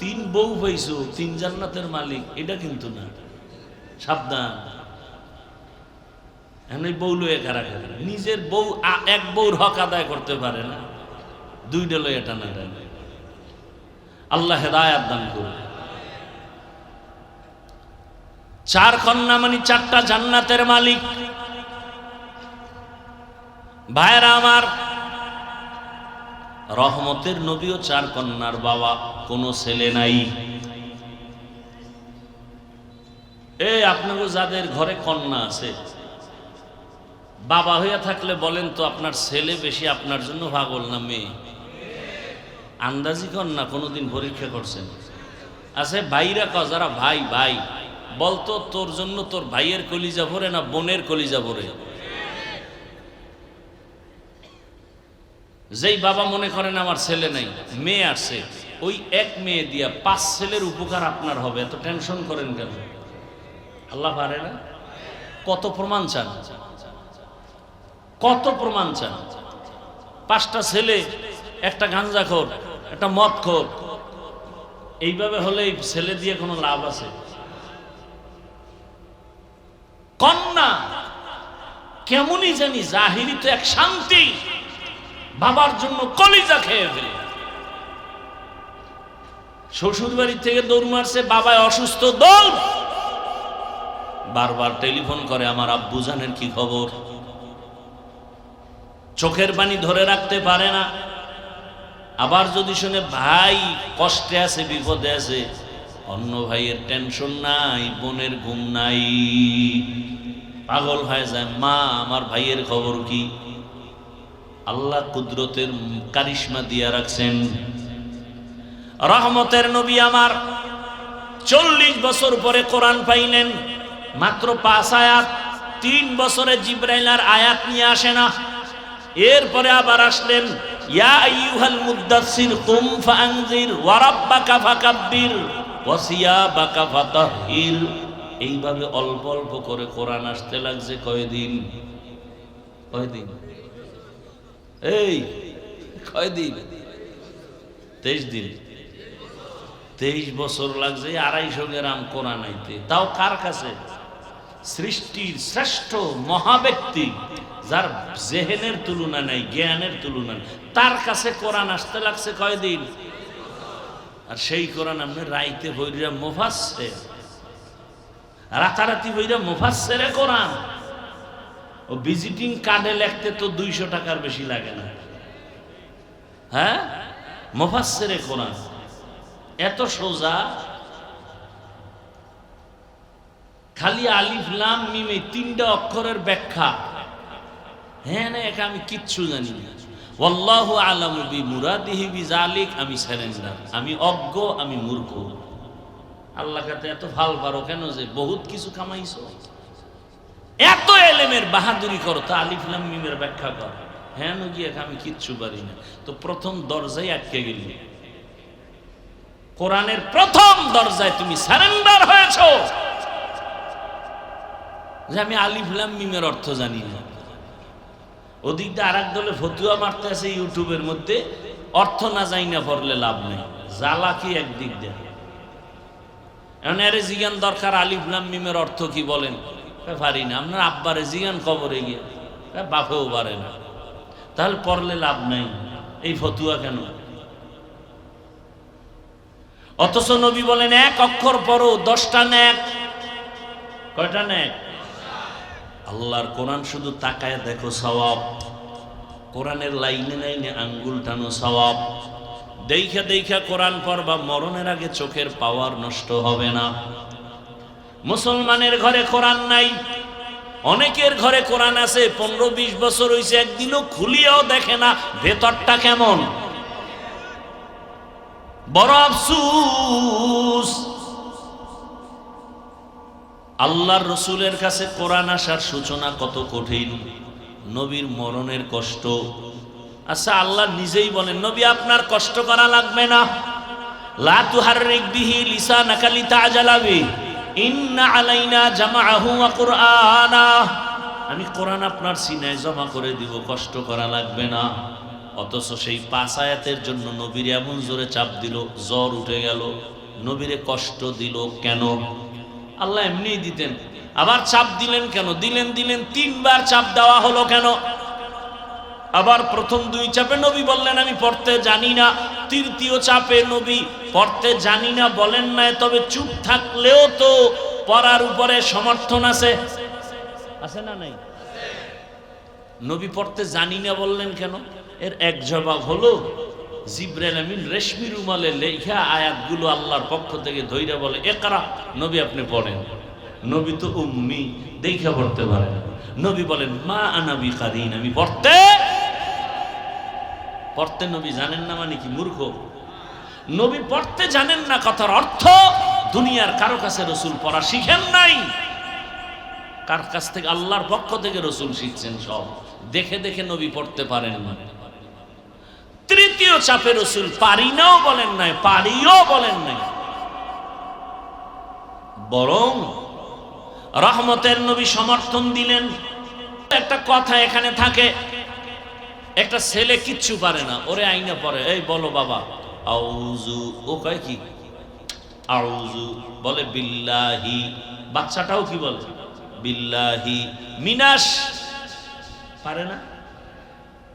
তিন বউ পেয়েছো, তিন জান্নাতের মালিক, এটা কিন্তু না, সাবধান। এখন এই বউ লয়ে কারা কারা নিজের বউ এক বউর হক আদায় করতে পারে না, দুইটা লয়ে টানা টানা। আল্লাহ হেদায়াত দান করুন। চার কন্যা মানে চারটা জান্নাতের মালিক। ভাইরা আমার, রহমতের নবীও চার কন্যার বাবা, কোনো ছেলে নাই। এই আপনাকে যাদের ঘরে কন্যা আছে, বাবা হইয়া থাকলে বলেন তো আপনার ছেলে বেশি আপনার জন্য পাগল না মেয়ে? আন্দাজি কন্যা কোনোদিন পরীক্ষা করছেন? আছে ভাইরা ক, যারা ভাই ভাই বলতো তোর জন্য তোর ভাইয়ের কলিজা ভরে না বোনের কলিজা ভরে? যেই বাবা মনে করেন আমার ছেলে নাই, মেয়ে আসছে, ওই এক মেয়ে দিয়া 5 ছেলের উপকার আপনার হবে, এত টেনশন করেন কেন? আল্লাহ পারে না? কত প্রমাণ চান, কত প্রমাণ চান? 5টা ছেলে, একটা গাঞ্জাখোর, একটা মদখোর, এইভাবে হলে এই ছেলে দিয়ে কোনো লাভ আছে? কন্যা কেমনই জানি জাহিরি তো এক শান্তি, বাবার জন্য কলিজা খেয়ে ফেলে। শ্বশুর বাড়ি থেকে দৌড় মারছে, বাবায় অসুস্থ, দৌড়। বারবার টেলিফোন করে, আমার আব্বু জানেন কি খবর? চোখের পানি ধরে রাখতে পারে না। আবার যদি শুনে ভাই কষ্টে আছে, বিপদে আছে, অন্য ভাইয়ের টেনশন নাই, বোনের ঘুম নাই, পাগল হয়ে যায়। মা আমার ভাইয়ের খবর কি? আল্লাহ কুদরতের কারিশমা দিয়া রাখছেন। রহমতের নবী আমার 40 বছর পরে কোরআন পাইলেন, মাত্র 5 আয়াত। 3 বছরে জিবরাইল আর আয়াত নিয়ে আসে না। এরপরে আবার আসলেন, ইয়া আইয়ুহাল মুদ্দাসসির কুম ফাআনজির ওয়া রাব্বাকা ফাকাব্বির ওয়া সিয়াবাকা ফাতাহহির। এইভাবে অল্প অল্প করে কোরআন আসতে লাগছে। কয়দিন? কয়দিন? এই কয়দিন? 23 দিন। 23 বছর লাগছে 250 গ্রাম কোরআন আইতে। তাও কার কাছে? সৃষ্টির শ্রেষ্ঠ মহাব্যক্তি, যার জেহেনের তুলনা নাই, জ্ঞানের তুলনা নাই, তার কাছে কোরআন আসতে লাগছে কয়দিন? আর সেই কোরআন আপনি রাইতে বইরা মুফাসসির, রাতারাতি বইরা মুফাসসিরে কোরআন। ও ভিজিটিং কার্ডে লিখতে তো 200 টাকার বেশি লাগে না। হ্যাঁ, মুফাসসিরে কোরআন এত সোজা। খালি আলিফ লাম মিম এই 3টা অক্ষরের ব্যাখ্যা, হ্যাঁ না একা আমি কিচ্ছু জানি না। ওয়াল্লাহু আলামু বিমুরাদিহি বিযালিক, আমি সারেন্ডার, আমি অজ্ঞ, আমি মূর্খ। আল্লাহ কাছে এত ভাল পারো কেন যে বহুত কিছু কামাইছো? এত এলেমের বাহাদুরি করো, তা আলিফ লাম মিমের ব্যাখ্যা কর। হ্যাঁ নগি একা আমি কিচ্ছু পারি না। তো প্রথম দরজায় আটকে গেলি, কোরআনের প্রথম দরজায় তুমি সারেন্ডার হয়েছো যে আমি আলিফ লাম মিমের অর্থ জানি না। ওদিক দিয়ে আরেক দলে ফতুয়া মারতে আছে ইউটিউবের মধ্যে, অর্থ না যাই না পড়লে লাভ নেই। জ্বালা কি একদিক দিয়ে। এখন এর জিজ্ঞান দরকার আলিফ লাম মিমের অর্থ কি বলেন? পারি না। আপনার আব্বারে জিজ্ঞান কবরে গিয়ে, বাপেও পারে না। তাহলে পড়লে লাভ নাই, এই ফতুয়া কেন? অথচ নবী বলেন 1 অক্ষর পড়ো 10টা নেক। কয়টা নেক? আল্লাহর কোরআন শুধু তাকায় দেখো সওয়াব, কোরআনের লাইনে লাইনে আঙ্গুল টানো সওয়াব। দেখা দেখা কোরআন পড়বা, মরণের আগে চোখের পাওয়ার নষ্ট হবে না। মুসলমানের ঘরে কোরআন নাই, অনেকের ঘরে কোরআন আছে, 15-20 বছর হইছে, একদিনও খুলিয়াও দেখে না ভেতরটা কেমন। বড় আফসোস। আল্লাহর রসুলের কাছে কোরআন আসার সূচনা কত কঠিন, নবীর মরণের কষ্ট। আচ্ছা, আল্লাহ নিজেই বলেন নবী আপনার কষ্ট করা লাগবে না, লা তুহাররিক বিহি লিসানাকা লিতাআজালা বিহি। ইন্না আলাইনা জামাআহু ওয়া কুরআনা, আমি কোরআন আপনার সিনায় জমা করে দিব, কষ্ট করা লাগবে না। অথচ সেই 5 আয়াতের জন্য নবীর এমন জোরে চাপ দিল, জ্বর উঠে গেল। নবীরে কষ্ট দিল কেন? আল্লাহ এমনিই দিতেন, আবার চাপ দিলেন কেন? দিলেন 3বার চাপ দেওয়া হলো কেন? আবার প্রথম 2 চাপে নবী বললেন আমি পড়তে জানি না, তৃতীয় চাপে নবী পড়তে জানি না বলেন না, তবে চুপ থাকলেও তো পড়ার উপরে সমর্থন আছে, আছে না নাই? নবী পড়তে জানি না বললেন কেন? এর এক জবাব হলো জিবরাইল আমিন রেশমি রুমালে লেখা আয়াতগুলো আল্লাহর পক্ষ থেকে ধইরা বলে ইকরা, নবী আপনি পড়েন। নবী তো উম্মি, দেখা পড়তে পারে না। নবী বলেন মা আনা বিকারিন, আমি পড়তে নবী জানেন না মানে কি মূর্খ? নবী পড়তে জানেন না কথার অর্থ দুনিয়ার কারো কাছে রাসূল পড়া শিখেন নাই। কার কাছ থেকে? আল্লাহর পক্ষ থেকে রাসূল শিখছেন সব। দেখে দেখে নবী পড়তে পারেন না। তৃতীয় চাপে রাসূল পারি নাও বলেন নাই, পারিও বলেন নাই, বরং রহমতের নবী সমর্থন দিলেন। একটা কথা এখানে থাকে, একটা ছেলে কিচ্ছু পারে না, ওরে আইনা পড়ে, এই বলো বাবা আউযু, ও কয় কি আউযু, বলে বিল্লাহি, বাচ্চাটাও কি বলে বিল্লাহি মিনাশ, পারে না।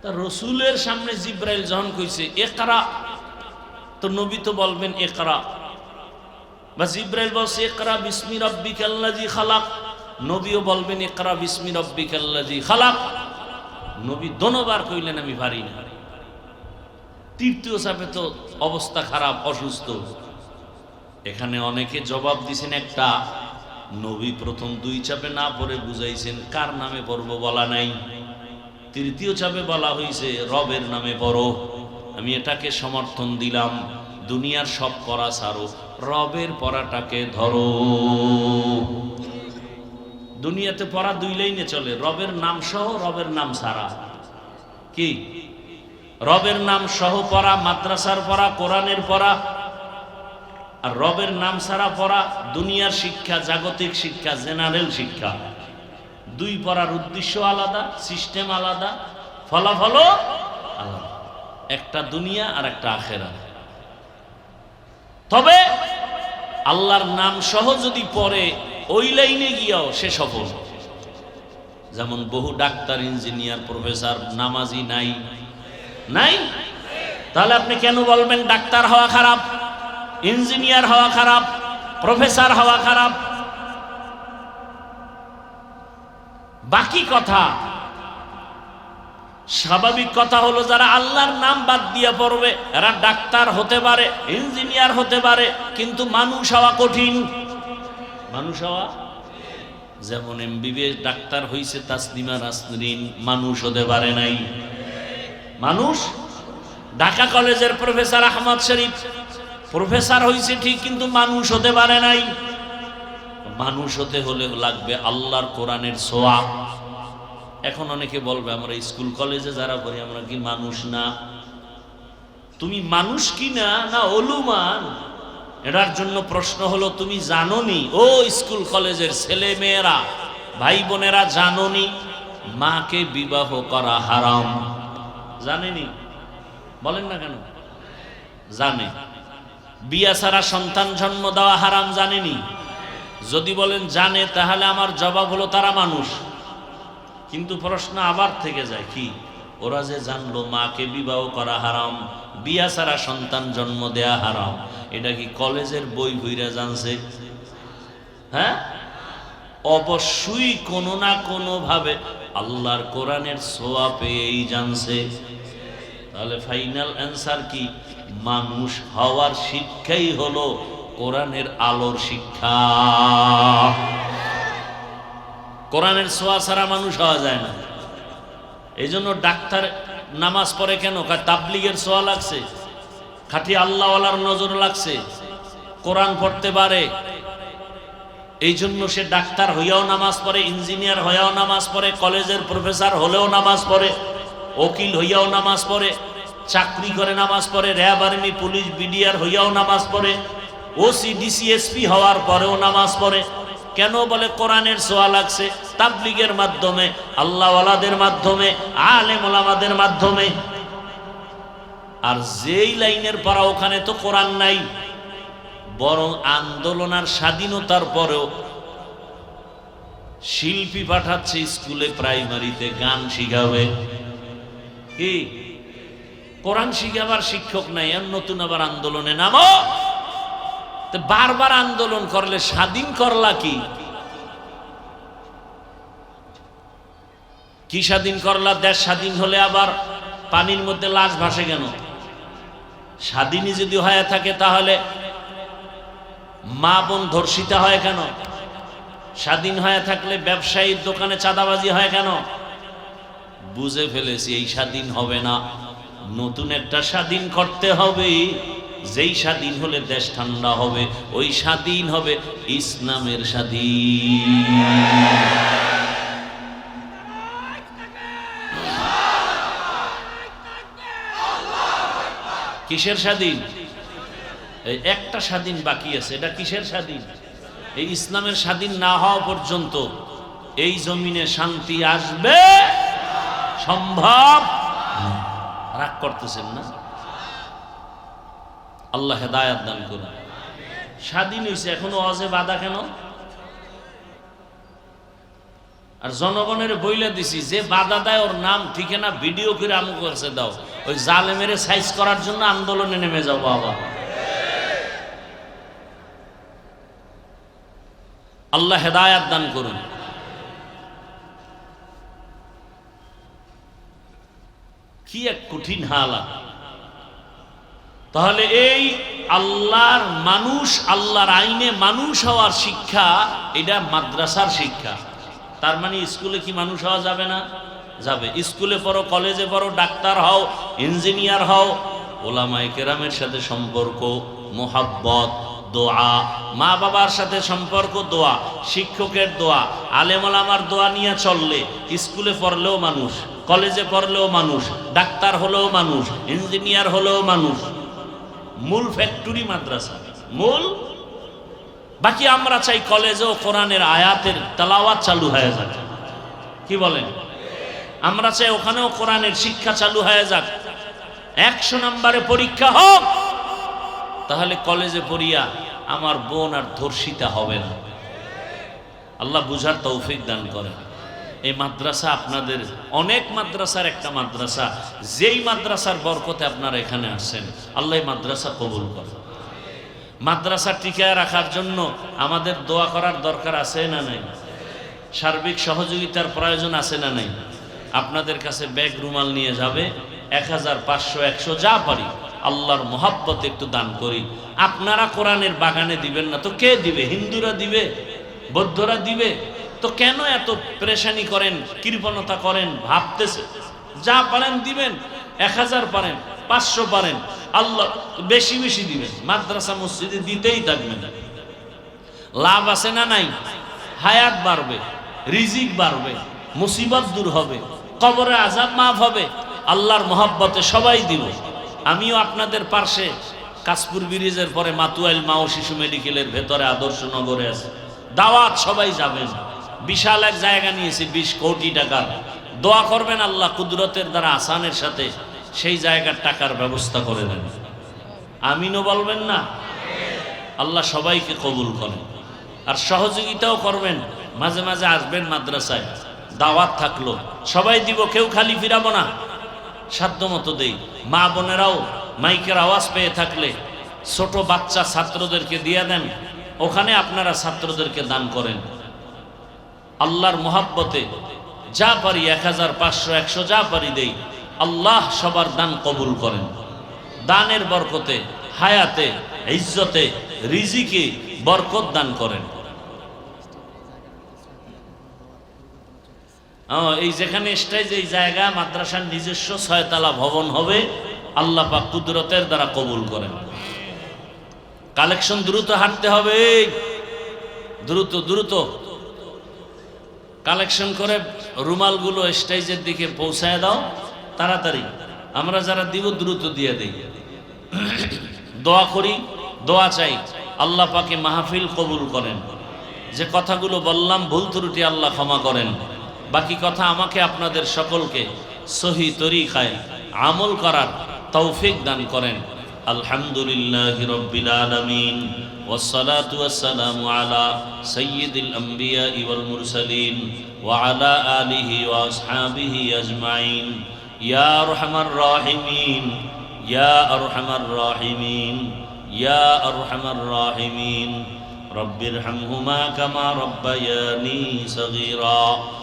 তা রসুলের সামনে জিব্রাইল যখন কইছে ইকরা, তো নবী তো বলবেন ইকরা, বা জিব্রাইল বলছে ইকরা বিসমি রাব্বিকাল্লাযী খালাক, নবীও বলবেন ইকরা বিসমি রাব্বিকাল্লাযী খালাক। নবী দোনোবার কইলেন আমি পারি না। তৃতীয় চাপে তো অবস্থা খারাপ, অসুস্থ। এখানে অনেকে জবাব দিছেন একটা, নবী প্রথম 2 চাপে না পড়ে বুঝাইছেন কার নামে পড়বো বলা নাই। তৃতীয় চাপে বলা হয়েছে রবের নামে পড়ো। আমি এটাকে সমর্থন দিলাম, দুনিয়ার সব পড়া ছাড়ো, রবের পড়াটাকে ধরো। দুনিয়াতে পড়া 2 লাইনে চলে, রবের নাম সহ, রবের নাম ছাড়া। কি? রবের নাম সহ পড়া, মাদ্রাসার পড়া, কোরআনের পড়া, আর রবের নাম ছাড়া পড়া দুনিয়ার শিক্ষা, জাগতিক শিক্ষা, জেনারেল শিক্ষা। 2 পড়ার উদ্দেশ্য আলাদা, সিস্টেম আলাদা, ফলাফলও আলাদা, একটা দুনিয়া আর একটা আখেরাত। তবে আল্লাহর নাম সহ যদি পড়ে ওই লাইনে গিয়াও সে সফল। যেমন বহু ডাক্তার, ইঞ্জিনিয়ার, প্রফেসর নামাজি নাই, তাহলে আপনি কেন বলবেন ডাক্তার হওয়া খারাপ, ইঞ্জিনিয়ার হওয়া খারাপ, প্রফেসর হওয়া খারাপ? বাকি কথা, স্বাভাবিক কথা হলো যারা আল্লাহর নাম বাদ দিয়ে পড়বে এরা ডাক্তার হতে পারে, ইঞ্জিনিয়ার হতে পারে, কিন্তু মানুষ হওয়া কঠিন। মানুষ হওয়া, যেমন এমবিবিএস ডাক্তার হইছে তাসলিমা নাসরিন, মানুষ হতে পারে নাই। মানুষ, ঢাকা কলেজের প্রফেসর আহমদ শরীফ প্রফেসর হইছে ঠিক, কিন্তু মানুষ হতে পারে নাই। মানুষ হতে হলে লাগবে আল্লাহর কোরআনের ছোঁয়া। এখন অনেকে বলবে আমরা স্কুল কলেজে যারা পড়ি আমরা কি মানুষ না? তুমি মানুষ কি না, না অলুমান? এটার জন্য প্রশ্ন হলো তুমি জানোনি, ও স্কুল কলেজের ছেলে মেয়েরা, ভাই বোনেরা, জানোনি মাকে বিবাহ করা হারাম? জানেনি? বলেন না কেন? জানে। বিয়া ছাড়া সন্তান জন্ম দেওয়া হারাম, জানেনি? যদি বলেন জানে, তাহলে আমার জবাব হলো তারা মানুষ। কিন্তু প্রশ্ন আবার থেকে যায়, কি ওরা যে জানলো মাকে বিবাহ করা হারাম, বিয়া ছাড়া সন্তান জন্ম দেয়া হারাম, এটা কি কলেজের বই বইরা জানছে? হ্যাঁ, অবশ্যই কোনো না কোনো ভাবে আল্লাহর কোরআনের ছোঁয়া পেয়েই জানছে। তাহলে ফাইনাল অ্যান্সার কি? মানুষ হওয়ার শিক্ষাই হলো কোরআনের আলোর শিক্ষা। কোরআনের ছোঁয়া ছাড়া মানুষ হওয়া যায় না। এই জন্য ডাক্তার নামাজ পড়ে কেন? তাবলিগের ছোঁয়া লাগছে, খাঁটি আল্লাহওয়ালার নজর লাগছে, কোরআন পড়তে পারে, এই জন্য সে ডাক্তার হইয়াও নামাজ পড়ে, ইঞ্জিনিয়ার হইয়াও নামাজ পড়ে, কলেজের প্রফেসর হলেও নামাজ পড়ে, উকিল হইয়াও নামাজ পড়ে, চাকরি করে নামাজ পড়ে, র্যাব আর্মি পুলিশ বিডিআর হইয়াও নামাজ পড়ে, ওসি ডিসি এসপি হওয়ার পরেও নামাজ পড়ে। কেন? বলে কোরআনের ছোঁয়া লাগছে তাবলীগের মাধ্যমে, আল্লাহওয়ালাদের মাধ্যমে, আলেম ওলামাদের মাধ্যমে। আর যেই লাইনের পড়া ওখানে তো কোরআন নাই, বরং আন্দোলন আর স্বাধীনতার পরেও শিল্পী পাঠাচ্ছে স্কুলে প্রাইমারিতে গান শিখাবে। কি কোরআন শিখাবার শিক্ষক নাই, আর নতুন আবার আন্দোলনে নামো। তো বারবার আন্দোলন করলে স্বাধীন করলা কি? কি স্বাধীন করলা? দেশ স্বাধীন হলে আবার পানির মধ্যে লাশ ভাসে কেন? স্বাধীনই যদি হয়ে থাকে তাহলে মা বোন ধর্ষিতা হয় কেন? স্বাধীন হয়ে থাকলে ব্যবসায়ীর দোকানে চাঁদাবাজি হয় কেন? বুঝে ফেলেছি এই স্বাধীন হবে না, নতুন একটা স্বাধীন করতে হবে। যেই স্বাধীন হলে দেশ ঠান্ডা হবে, ওই স্বাধীন হবে ইসলামের স্বাধীন। কিসের স্বাধীন? এই একটা স্বাধীন বাকি আছে, এটা কিসের স্বাধীন? এই ইসলামের স্বাধীন না হওয়া পর্যন্ত এই জমিনে শান্তি আসবে সম্ভব? রাগ করতেছেন না? আল্লাহ হেদায়েত দান করুন। স্বাধীন হয়েছে, এখনো ওয়াজে বাধা কেন? আর জনগণের বইলা দিছি, যে বাধা দেয় ওর নাম ঠিকানা ভিডিও করে আমুক কাছে দাও। ওই জালেমের সাইজ করার জন্য আন্দোলনে নেমে যাও বাবা। আল্লাহ হেদায়েত দান করুন। কি এক কঠিন হালাত। তাহলে এই আল্লাহর মানুষ, আল্লাহর আইনে মানুষ হওয়ার শিক্ষা, এটা মাদ্রাসার শিক্ষা। তার মানে স্কুলে কি মানুষ হওয়া যাবে না? যাবে। স্কুলে পড়ো, কলেজে পড়ো, ডাক্তার হও, ইঞ্জিনিয়ার হও, ওলামায়ে কেরামের সাথে সম্পর্ক, মোহাব্বত, দোয়া, মা বাবার সাথে সম্পর্ক, দোয়া, শিক্ষকের দোয়া, আলেম ওলামার দোয়া নিয়ে চললে স্কুলে পড়লেও মানুষ, কলেজে পড়লেও মানুষ, ডাক্তার হলেও মানুষ, ইঞ্জিনিয়ার হলেও মানুষ। মূল ফ্যাক্টরি মাদ্রাসা, মূল। বাকি আমরা চাই কলেজেও কোরআনের আয়াতের তেলাওয়াত চালু হয়ে যাক। কি বলেন? আমরা চাই ওখানেও কোরআনের শিক্ষা চালু হয়ে যাক। 100 নম্বরে পরীক্ষা হোক, তাহলে কলেজে পড়িয়া আমার বোন আর ধর্ষিতা হবে না। আল্লাহ বুঝার তৌফিক দান করেন। এই মাদ্রাসা আপনাদের, অনেক মাদ্রাসার একটা মাদ্রাসা, যেই মাদ্রাসার বরকতে আপনারা এখানে আসছেন, আল্লাহ মাদ্রাসা কবুল করেন। মাদ্রাসা টিকায় রাখার জন্য আমাদের দোয়া করার দরকার আছে না নাই? সার্বিক সহযোগিতার প্রয়োজন আছে না নাই? আপনাদের কাছে ব্যাগ রুমাল নিয়ে যাবে, 1000, 500, 100 যা পারি আল্লাহর মোহাব্বতে একটু দান করি। আপনারা কোরআনের বাগানে দিবেন না তো কে দিবে? হিন্দুরা দিবে? বৌদ্ধরা দিবে? তো কেন এত পেরেশানি করেন, কৃপণতা করেন? ভাবতেছে যা পারেন দিবেন। 1000 পারেন, 500 পারেন, আল্লাহ বেশি বেশি দিবেন। মাদ্রাসা মসজিদে দিতেই থাকবেন। লাভ আছে না নাই? হায়াত বাড়বে, রিজিক বাড়বে, মুসিবত দূর হবে, কবরে আযাব মাফ হবে। আল্লাহর মোহাব্বতে সবাই দিব। আমিও আপনাদের পাশে কাশপুর ব্রিজের পরে মাতুয়াইল মা ও শিশু মেডিকেলের ভেতরে আদর্শ নগরে আছে, দাওয়াত সবাই যাবেন। বিশাল এক জায়গা নিয়েছি, 20 কোটি টাকার। দোয়া করবেন আল্লাহ কুদরতের দ্বারা আসানের সাথে সেই জায়গার টাকার ব্যবস্থা করে দেন। আমিনও বলবেন না? আল্লাহ সবাইকে কবুল করেন। আর সহযোগিতাও করবেন, মাঝে মাঝে আসবেন মাদ্রাসায়, দাওয়াত থাকলো, সবাই দিব, কেউ খালি ফিরাবো না, সাধ্য মতো দেই। মা বোনেরাও মাইকের আওয়াজ পেয়ে থাকলে ছোট বাচ্চা ছাত্রদেরকে দিয়ে দেন, ওখানে আপনারা ছাত্রদেরকে দান করেন। আল্লাহর মোহাব্বতে যা পারি 1000, 500, 100 যা পারি দেই। আল্লাহ সবার দান কবুল করেন। দানের বরকতে, হায়াতে, ইজ্জতে, রিজিকে বরকত দান করেন। এই যেখানে স্টেজ, এই জায়গা মাদ্রাসার নিজস্ব 6 তলা ভবন হবে, আল্লাহ পাক কুদরতের দ্বারা কবুল করেন। কালেকশন দ্রুত হাঁটতে হবে, দ্রুত দ্রুত কালেকশন করে রুমালগুলো স্টেজের দিকে পৌঁছায় দাও তাড়াতাড়ি। আমরা যারা দিব দ্রুত দিয়ে দেই। দোয়া করি, দোয়া চাই। আল্লাহ পাকে মাহফিল কবুল করেন। যে কথাগুলো বললাম ভুল ত্রুটি আল্লাহ ক্ষমা করেন। বাকি কথা আমাকে আপনাদের সকলকে সহি তরিকায় আমল করার তৌফিক দান করেন। আলহামদুলিল্লাহি রাব্বিল আলামিন ওয়াসসালাতু ওয়াসসালামু আলা সাইয়্যিদিল আমবিয়া ওয়াল মুরসালিন ওয়া আলা আলিহি ওয়া আসহাবিহি আজমাইন। ইয়া আরহামার রাহিমিন, ইয়া আরহামার রাহিমিন, ইয়া আরহামার রাহিমিন। রব্বিরহামহুমা কামা রাব্বায়ানি সগীরা।